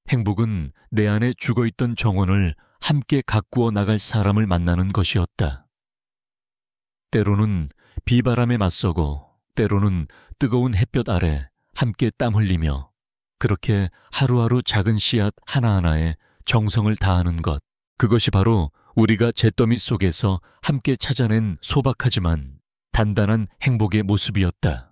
행복은 내 안에 죽어있던 정원을 함께 가꾸어 나갈 사람을 만나는 것이었다. 때로는 비바람에 맞서고, 때로는 뜨거운 햇볕 아래 함께 땀 흘리며, 그렇게 하루하루 작은 씨앗 하나하나에 정성을 다하는 것. 그것이 바로 우리가 잿더미 속에서 함께 찾아낸 소박하지만 단단한 행복의 모습이었다.